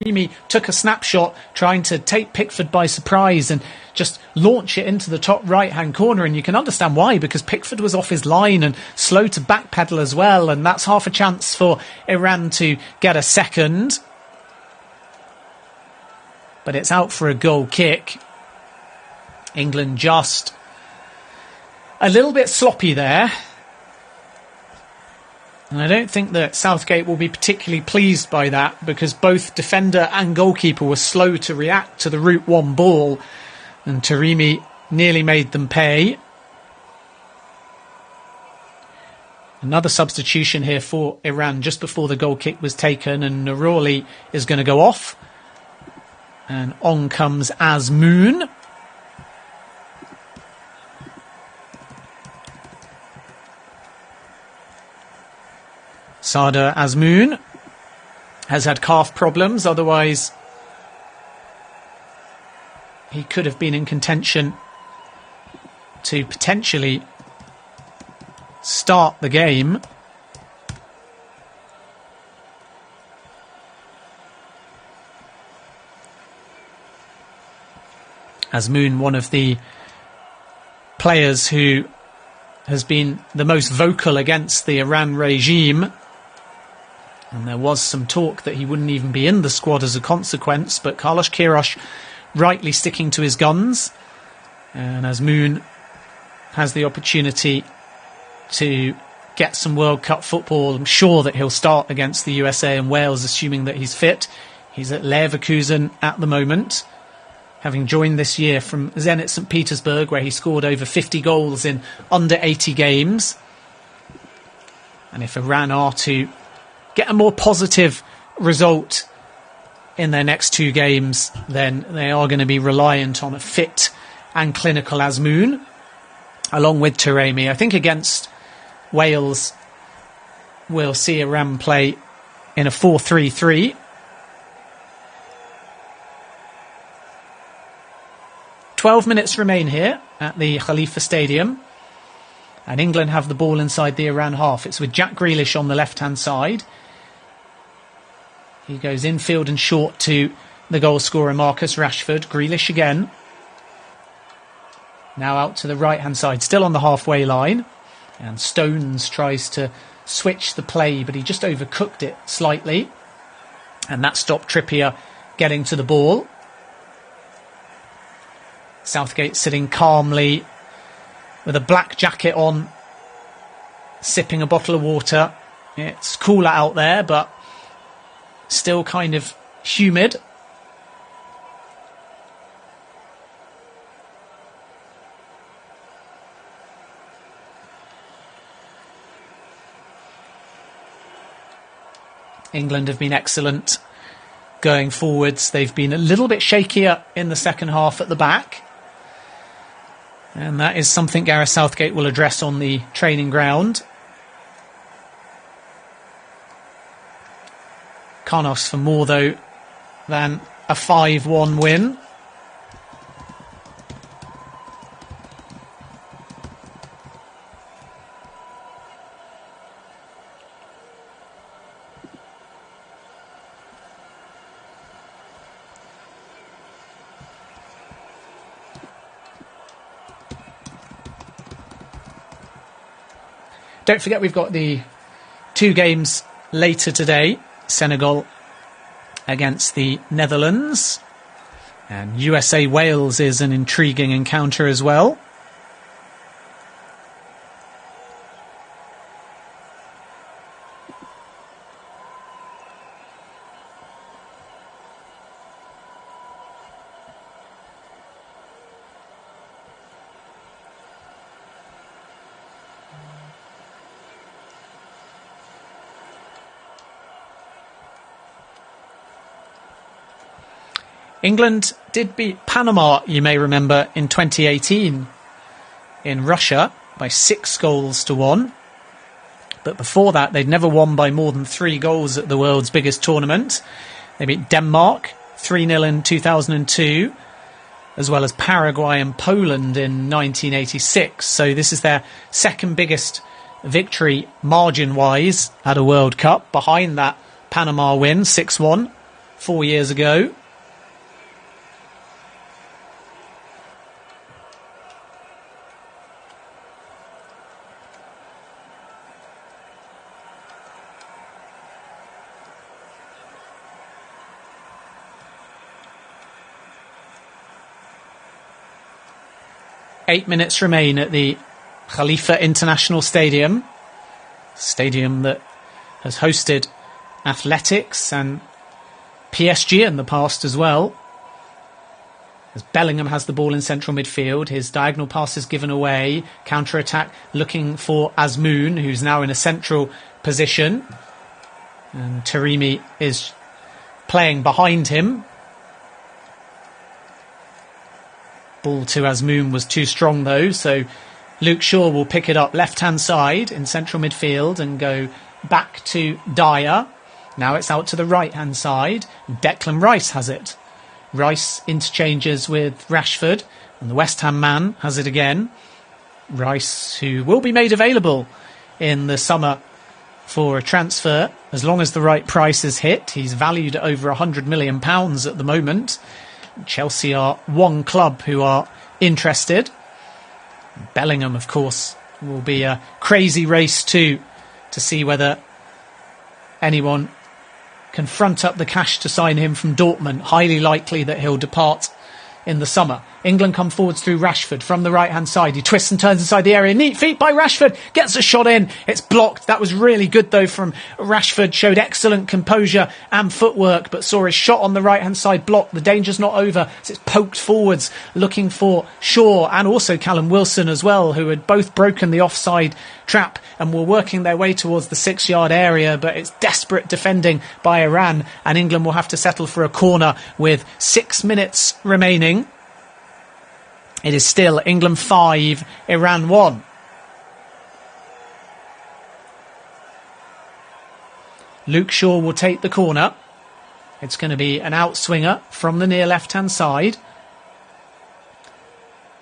He took a snapshot trying to take Pickford by surprise and just launch it into the top right-hand corner. And you can understand why, because Pickford was off his line and slow to backpedal as well. And that's half a chance for Iran to get a second. But it's out for a goal kick. England just a little bit sloppy there. And I don't think that Southgate will be particularly pleased by that, because both defender and goalkeeper were slow to react to the Route 1 ball, and Taremi nearly made them pay. Another substitution here for Iran just before the goal kick was taken, and Naroli is going to go off. And on comes Azmoun. Sardar Azmoun has had calf problems, otherwise he could have been in contention to potentially start the game. Azmoun, one of the players who has been the most vocal against the Iran regime. And there was some talk that he wouldn't even be in the squad as a consequence, but Carlos Queiroz rightly sticking to his guns. And Azmoun has the opportunity to get some World Cup football. I'm sure that he'll start against the USA and Wales, assuming that he's fit. He's at Leverkusen at the moment, having joined this year from Zenit St. Petersburg, where he scored over 50 goals in under 80 games. And if Iran are to get a more positive result in their next two games, then they are going to be reliant on a fit and clinical Azmoun, along with Taremi. I think against Wales, we'll see Iran play in a 4-3-3. 12 minutes remain here at the Khalifa Stadium, and England have the ball inside the Iran half. It's with Jack Grealish on the left-hand side. He goes infield and short to the goal scorer Marcus Rashford. Grealish again. Now out to the right-hand side, still on the halfway line. And Stones tries to switch the play, but he just overcooked it slightly. And that stopped Trippier getting to the ball. Southgate sitting calmly with a black jacket on, sipping a bottle of water. It's cooler out there, but still kind of humid. England have been excellent going forwards. They've been a little bit shakier in the second half at the back. And that is something Gareth Southgate will address on the training ground. Can't ask for more, though, than a 5-1 win. Don't forget we've got the 2 games later today. Senegal against the Netherlands. And USA-Wales is an intriguing encounter as well. England did beat Panama, you may remember, in 2018 in Russia by 6-1. But before that, they'd never won by more than 3 goals at the world's biggest tournament. They beat Denmark 3-0 in 2002, as well as Paraguay and Poland in 1986. So this is their second biggest victory margin-wise at a World Cup, behind that Panama win, 6-1, 4 years ago. Eight minutes remain at the Khalifa International Stadium that has hosted Athletics and PSG in the past as well. As Bellingham has the ball in central midfield, his diagonal pass is given away. Counter-attack looking for Azmoun, who's now in a central position. And Taremi is playing behind him. Ball to Azmoun was too strong though, so Luke Shaw will pick it up left-hand side in central midfield and go back to Dyer. Now it's out to the right-hand side. Declan Rice has it. Rice interchanges with Rashford, and the West Ham man has it again. Rice, who will be made available in the summer for a transfer, as long as the right price is hit. He's valued at over £100 million at the moment. Chelsea are one club who are interested. Bellingham, of course, will be a crazy race too, to see whether anyone can front up the cash to sign him from Dortmund. Highly likely that he'll depart in the summer. England come forwards through Rashford from the right-hand side. He twists and turns inside the area. Neat feet by Rashford. Gets a shot in. It's blocked. That was really good, though, from Rashford. Showed excellent composure and footwork, but saw his shot on the right-hand side blocked. The danger's not over. So it's poked forwards, looking for Shaw and also Callum Wilson as well, who had both broken the offside trap and were working their way towards the 6-yard area. But it's desperate defending by Iran, and England will have to settle for a corner with 6 minutes remaining. It is still England 5, Iran 1. Luke Shaw will take the corner. It's going to be an outswinger from the near left-hand side.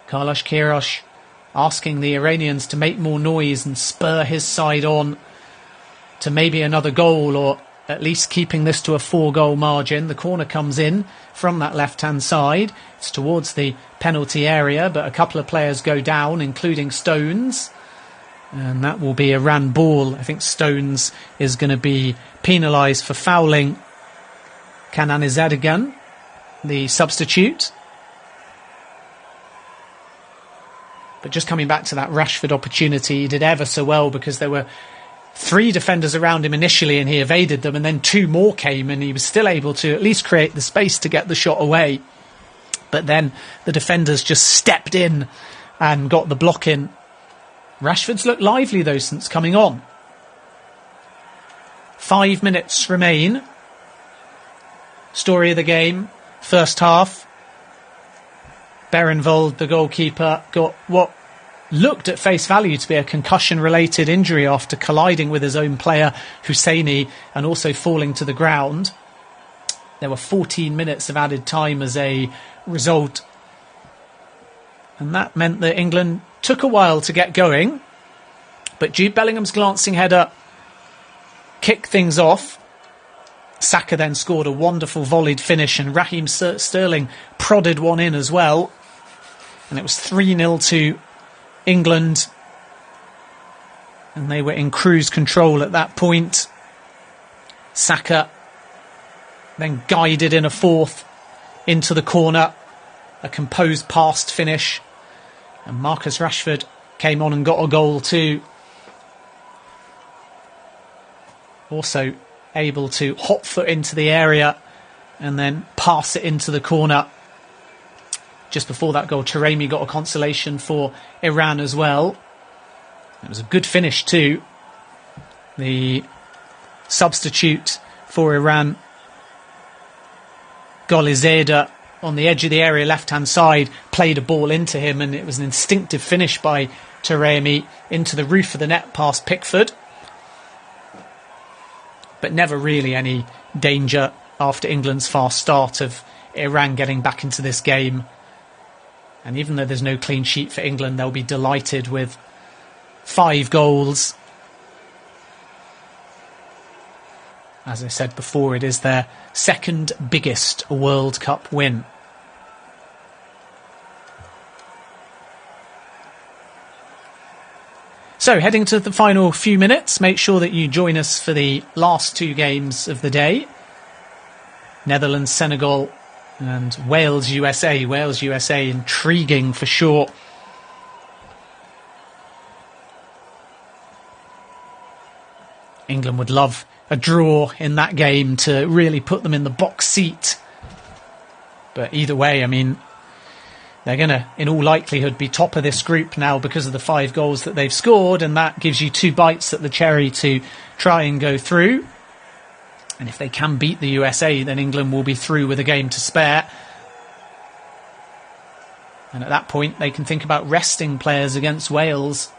Carlos Queiroz asking the Iranians to make more noise and spur his side on to maybe another goal or at least keeping this to a 4-goal margin. The corner comes in from that left-hand side. It's towards the penalty area, but a couple of players go down, including Stones. And that will be Iran ball. I think Stones is going to be penalised for fouling Kananizadagan, the substitute. But just coming back to that Rashford opportunity, he did ever so well because there were 3 defenders around him initially and he evaded them, and then 2 more came and he was still able to at least create the space to get the shot away. But then the defenders just stepped in and got the block in. Rashford's looked lively though since coming on. 5 minutes remain. Story of the game, first half. Berenvold, the goalkeeper, got what looked at face value to be a concussion-related injury after colliding with his own player, Husseini, and also falling to the ground. There were 14 minutes of added time as a result. And that meant that England took a while to get going. But Jude Bellingham's glancing header kicked things off. Saka then scored a wonderful volleyed finish, and Raheem Sterling prodded one in as well. And it was 3-0 to England. And they were in cruise control at that point. Saka then guided in a fourth into the corner. A composed past finish. And Marcus Rashford came on and got a goal too. Also able to hot foot into the area and then pass it into the corner. Just before that goal, Taremi got a consolation for Iran as well. It was a good finish too. The substitute for Iran, Golizada, on the edge of the area, left-hand side, played a ball into him, and it was an instinctive finish by Taremi into the roof of the net past Pickford. But never really any danger after England's fast start of Iran getting back into this game. And even though there's no clean sheet for England, they'll be delighted with 5 goals. As I said before, it is their second biggest World Cup win. So, heading to the final few minutes, make sure that you join us for the last 2 games of the day. Netherlands, Senegal, and Wales, USA. Wales, USA, intriguing for sure. England would love a draw in that game to really put them in the box seat. But either way, I mean, they're going to, in all likelihood, be top of this group now because of the 5 goals that they've scored, and that gives you 2 bites at the cherry to try and go through. And if they can beat the USA, then England will be through with a game to spare. And at that point, they can think about resting players against Wales.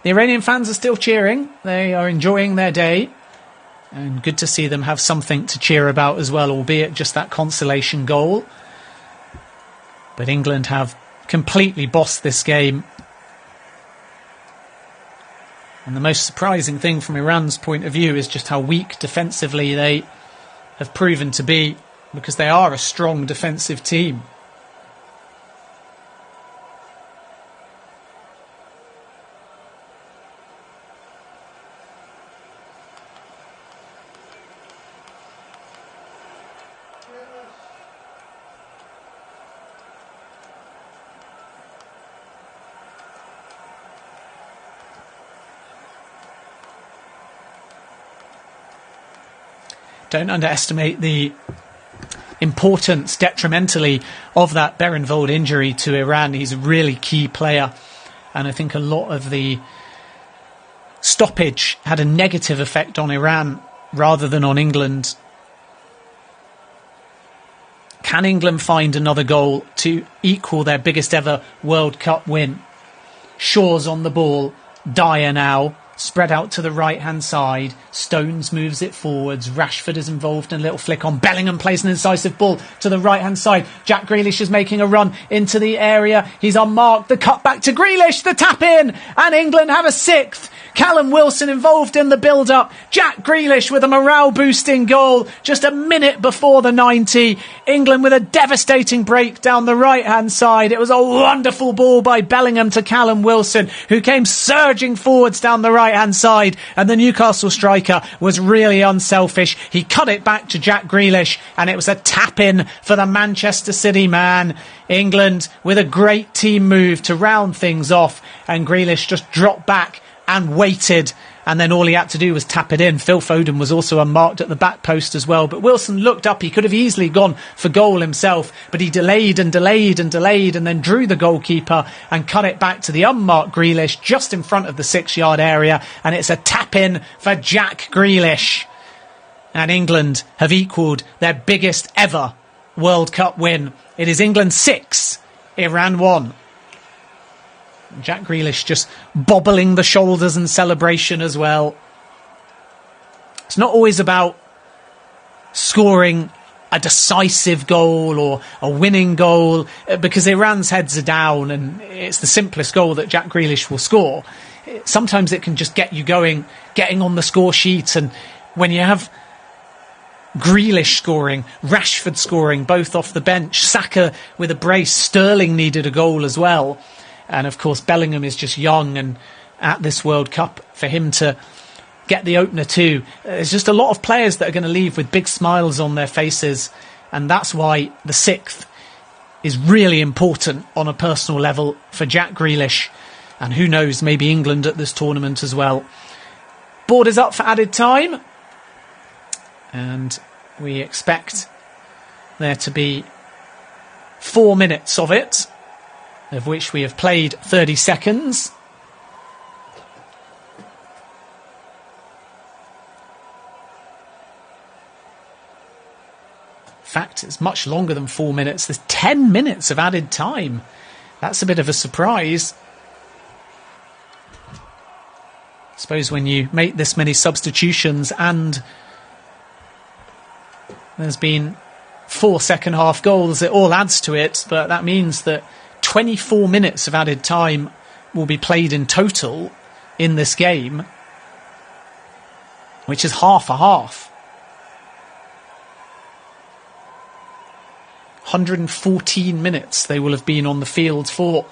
The Iranian fans are still cheering. They are enjoying their day. And good to see them have something to cheer about as well, albeit just that consolation goal. But England have completely bossed this game. And the most surprising thing from Iran's point of view is just how weak defensively they have proven to be, because they are a strong defensive team. Don't underestimate the importance detrimentally of that Berenvold injury to Iran. He's a really key player, and I think a lot of the stoppage had a negative effect on Iran rather than on England. Can England find another goal to equal their biggest ever World Cup win? Shaw's on the ball. Dyer now. Spread out to the right-hand side. Stones moves it forwards. Rashford is involved in a little flick on. Bellingham plays an incisive ball to the right-hand side. Jack Grealish is making a run into the area. He's unmarked. The cut back to Grealish. The tap in. And England have a sixth. Callum Wilson involved in the build-up. Jack Grealish with a morale-boosting goal just a minute before the 90. England with a devastating break down the right-hand side. It was a wonderful ball by Bellingham to Callum Wilson, who came surging forwards down the right-hand side. And the Newcastle striker was really unselfish. He cut it back to Jack Grealish, and it was a tap-in for the Manchester City man. England with a great team move to round things off, and Grealish just dropped back and waited, and then all he had to do was tap it in. Phil Foden was also unmarked at the back post as well, but Wilson looked up. He could have easily gone for goal himself, but he delayed and delayed and delayed, and then drew the goalkeeper and cut it back to the unmarked Grealish just in front of the 6-yard area, and it's a tap in for Jack Grealish. And England have equalled their biggest ever World Cup win. It is England 6, Iran 1. Jack Grealish just bobbling the shoulders in celebration as well. It's not always about scoring a decisive goal or a winning goal, because Iran's heads are down and it's the simplest goal that Jack Grealish will score. Sometimes it can just get you going, getting on the score sheet, and when you have Grealish scoring, Rashford scoring, both off the bench, Saka with a brace, Sterling needed a goal as well. And of course, Bellingham is just young, and at this World Cup, for him to get the opener too, there's just a lot of players that are going to leave with big smiles on their faces. And that's why the sixth is really important on a personal level for Jack Grealish. And who knows, maybe England at this tournament as well. Board is up for added time. And we expect there to be 4 minutes of it, of which we have played 30 seconds. In fact, it's much longer than 4 minutes. There's 10 minutes of added time. That's a bit of a surprise. I suppose when you make this many substitutions and there's been 4 second-half goals, it all adds to it, but that means that 24 minutes of added time will be played in total in this game, which is half a half. 114 minutes they will have been on the field for.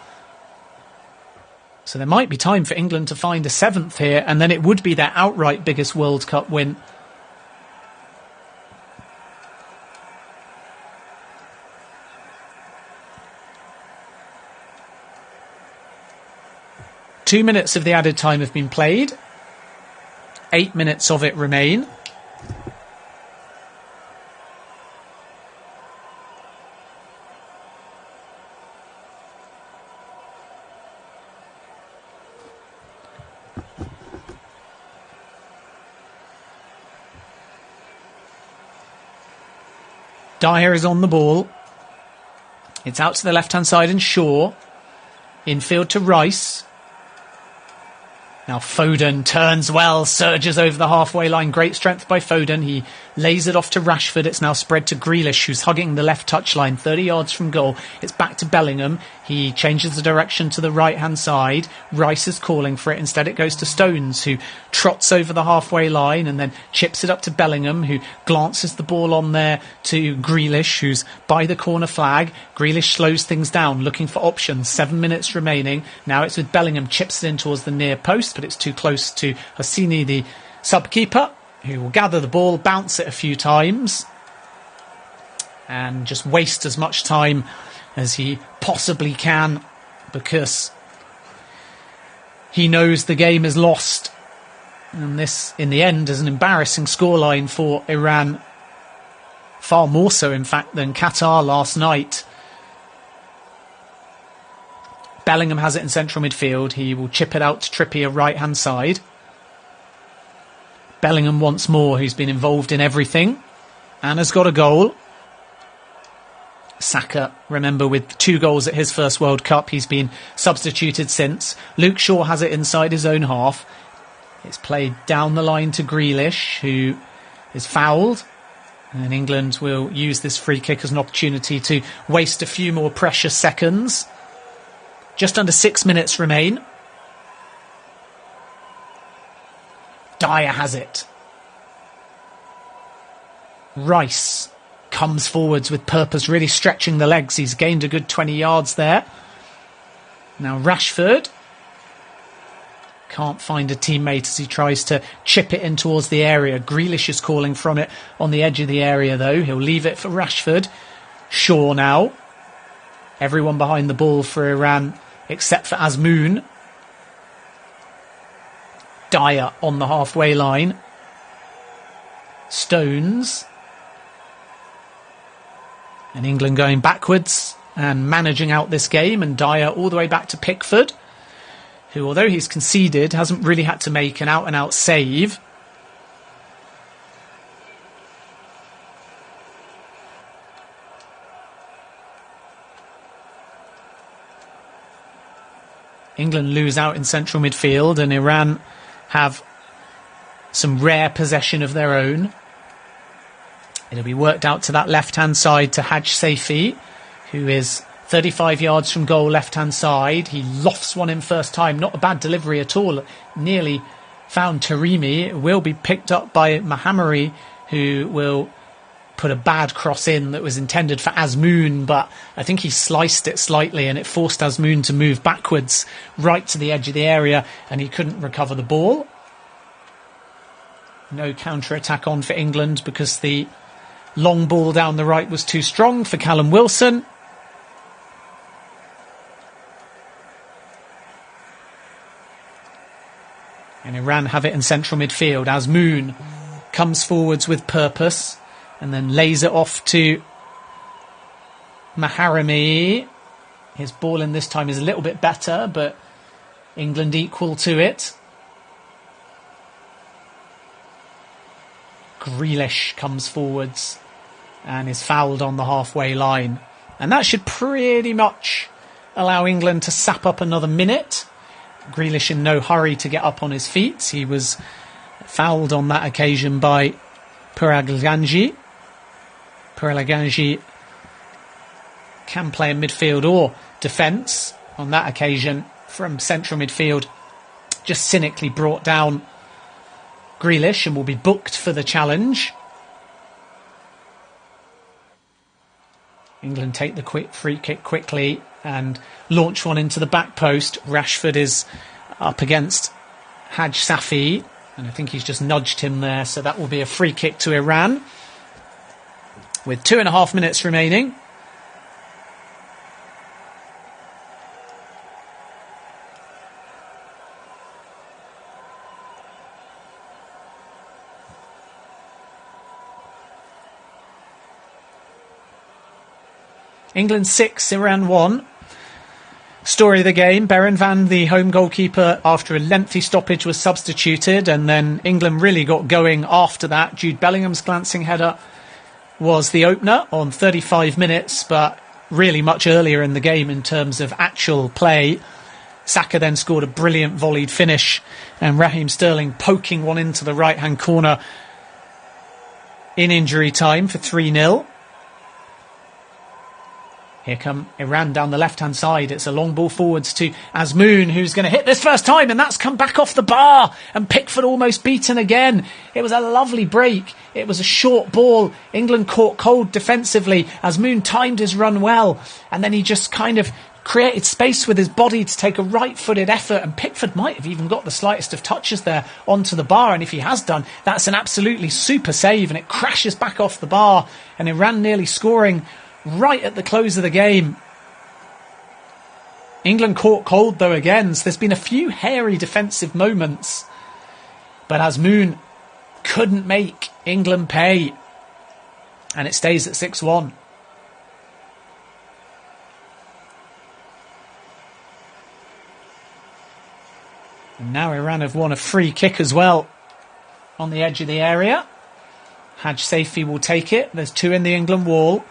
So there might be time for England to find a seventh here, and then it would be their outright biggest World Cup win. Two minutes of the added time have been played. 8 minutes of it remain. Dyer is on the ball. It's out to the left-hand side and Shaw. Infield to Rice. Now Foden turns well, surges over the halfway line. Great strength by Foden. He lays it off to Rashford. It's now spread to Grealish, who's hugging the left touchline, 30 yards from goal. It's back to Bellingham. He changes the direction to the right-hand side. Rice is calling for it. Instead it goes to Stones, who trots over the halfway line and then chips it up to Bellingham, who glances the ball on there to Grealish, who's by the corner flag. Grealish slows things down, looking for options. 7 minutes remaining. Now it's with Bellingham, chips it in towards the near post, but it's too close to Hosseini, the sub-keeper, who will gather the ball, bounce it a few times, and just waste as much time as he possibly can, because he knows the game is lost. And this, in the end, is an embarrassing scoreline for Iran. Far more so, in fact, than Qatar last night. Bellingham has it in central midfield. He will chip it out to Trippier, right-hand side. Bellingham once more, who's been involved in everything and has got a goal. Saka, remember, with 2 goals at his first World Cup, he's been substituted since. Luke Shaw has it inside his own half. It's played down the line to Grealish, who is fouled. And England will use this free kick as an opportunity to waste a few more precious seconds. Just under 6 minutes remain. Dyer has it. Rice comes forwards with purpose, really stretching the legs. He's gained a good 20 yards there. Now Rashford can't find a teammate as he tries to chip it in towards the area. Grealish is calling from it on the edge of the area, though. He'll leave it for Rashford. Shaw now. Everyone behind the ball for Iran except for Azmoun. Dyer on the halfway line. Stones. And England going backwards and managing out this game. And Dyer all the way back to Pickford, who, although he's conceded, hasn't really had to make an out-and-out save. England lose out in central midfield, and Iran have some rare possession of their own. It'll be worked out to that left-hand side to Haj Saifi, who is 35 yards from goal, left-hand side. He lofts one in first time. Not a bad delivery at all. Nearly found Taremi. It will be picked up by Mahamari, who will put a bad cross in that was intended for Azmoun, but I think he sliced it slightly and it forced Azmoun to move backwards right to the edge of the area, and he couldn't recover the ball. No counter-attack on for England because the long ball down the right was too strong for Callum Wilson. And Iran have it in central midfield. Azmoun comes forwards with purpose and then lays it off to Maharami. His ball in this time is a little bit better, but England equal to it. Grealish comes forwards and is fouled on the halfway line. And that should pretty much allow England to sap up another minute. Grealish in no hurry to get up on his feet. He was fouled on that occasion by Puraganji. Puraganji can play in midfield or defence. On that occasion, from central midfield, just cynically brought down Grealish and will be booked for the challenge. England take the quick free kick quickly and launch one into the back post. Rashford is up against Haj Saifi, and I think he's just nudged him there, so that will be a free kick to Iran with 2.5 minutes remaining. England 6, Iran 1. Story of the game, Beren van, the home goalkeeper, after a lengthy stoppage was substituted, and then England really got going after that. Jude Bellingham's glancing header was the opener on 35 minutes, but really much earlier in the game in terms of actual play. Saka then scored a brilliant volleyed finish, and Raheem Sterling poking one into the right-hand corner in injury time for 3-0. Here come Iran down the left-hand side. It's a long ball forwards to Azmoun, who's going to hit this first time, and that's come back off the bar, and Pickford almost beaten again. It was a lovely break. It was a short ball. England caught cold defensively. Azmoun timed his run well, and then he just kind of created space with his body to take a right-footed effort, and Pickford might have even got the slightest of touches there onto the bar, and if he has done, that's an absolutely super save, and it crashes back off the bar, and Iran nearly scoring right at the close of the game. England caught cold though again, so there's been a few hairy defensive moments, but Azmoun couldn't make England pay, and it stays at 6-1. And now Iran have won a free kick as well on the edge of the area. Haj Saifi will take it. There's two in the England wall.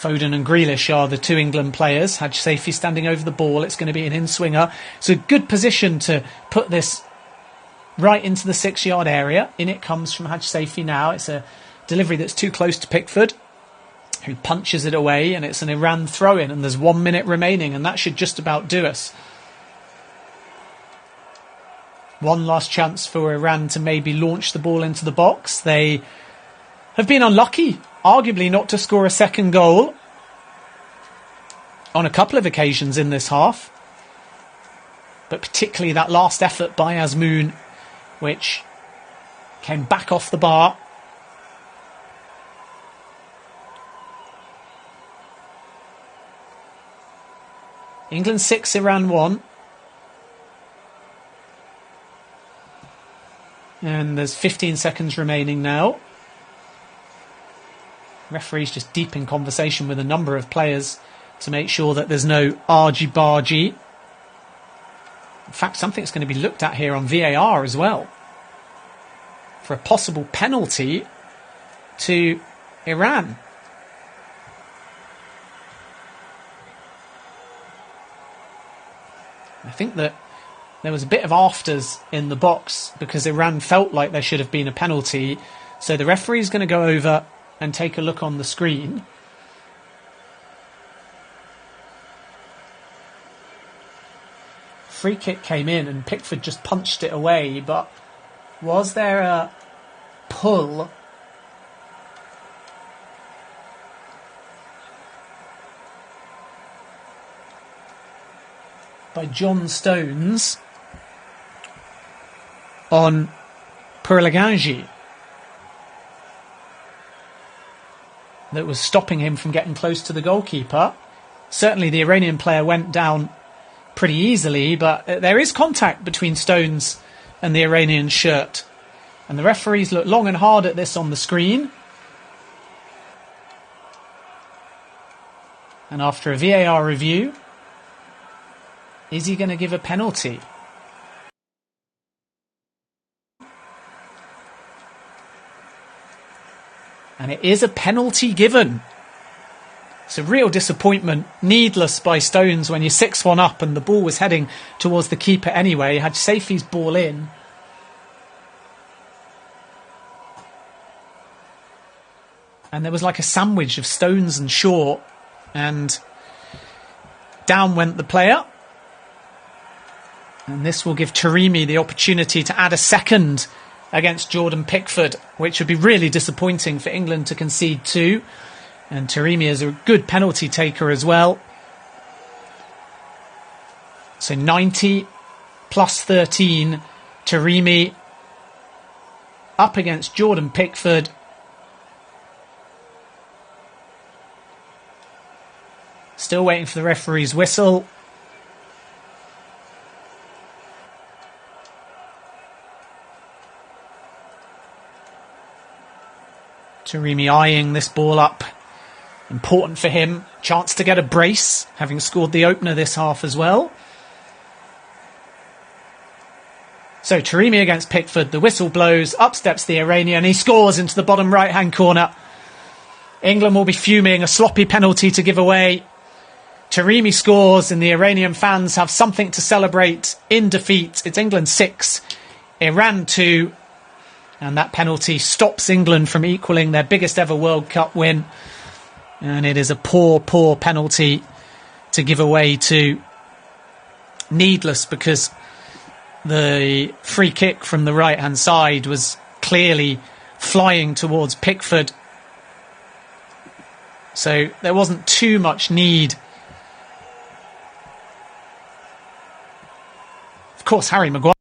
Foden and Grealish are the two England players. Hadj Saifi standing over the ball. It's going to be an in-swinger. It's a good position to put this right into the 6-yard area. In it comes from Hadj Saifi now. It's a delivery that's too close to Pickford, who punches it away, and it's an Iran throw-in, and there's 1 minute remaining, and that should just about do us. One last chance for Iran to maybe launch the ball into the box. They have been unlucky, arguably, not to score a second goal on a couple of occasions in this half. But particularly that last effort by Azmoun, which came back off the bar. England 6, Iran 1. And there's 15 seconds remaining now. Referee's just deep in conversation with a number of players to make sure that there's no argy-bargy. In fact, something's going to be looked at here on VAR as well, for a possible penalty to Iran. I think that there was a bit of afters in the box because Iran felt like there should have been a penalty. So the referee's going to go over and take a look on the screen. Free kick came in and Pickford just punched it away, but was there a pull? By John Stones on Pourleganji that was stopping him from getting close to the goalkeeper. Certainly the Iranian player went down pretty easily, but there is contact between Stones and the Iranian shirt. And the referees look long and hard at this on the screen. And after a VAR review, is he going to give a penalty? And it is a penalty given. It's a real disappointment, needless by Stones when you're 6-1 up and the ball was heading towards the keeper anyway. Had Saifi's ball in. And there was like a sandwich of Stones and Shaw, and down went the player. And this will give Taremi the opportunity to add a second against Jordan Pickford, which would be really disappointing for England to concede two. And Taremi is a good penalty taker as well. So 90 plus 13, Taremi up against Jordan Pickford. Still waiting for the referee's whistle. Taremi eyeing this ball up. Important for him. Chance to get a brace, having scored the opener this half as well. So Taremi against Pickford. The whistle blows. Up steps the Iranian. He scores into the bottom right-hand corner. England will be fuming. A sloppy penalty to give away. Taremi scores and the Iranian fans have something to celebrate in defeat. It's England 6, Iran 2. And that penalty stops England from equalling their biggest ever World Cup win. And it is a poor, poor penalty to give away to. Needless, because the free kick from the right-hand side was clearly flying towards Pickford. So there wasn't too much need. Of course, Harry Maguire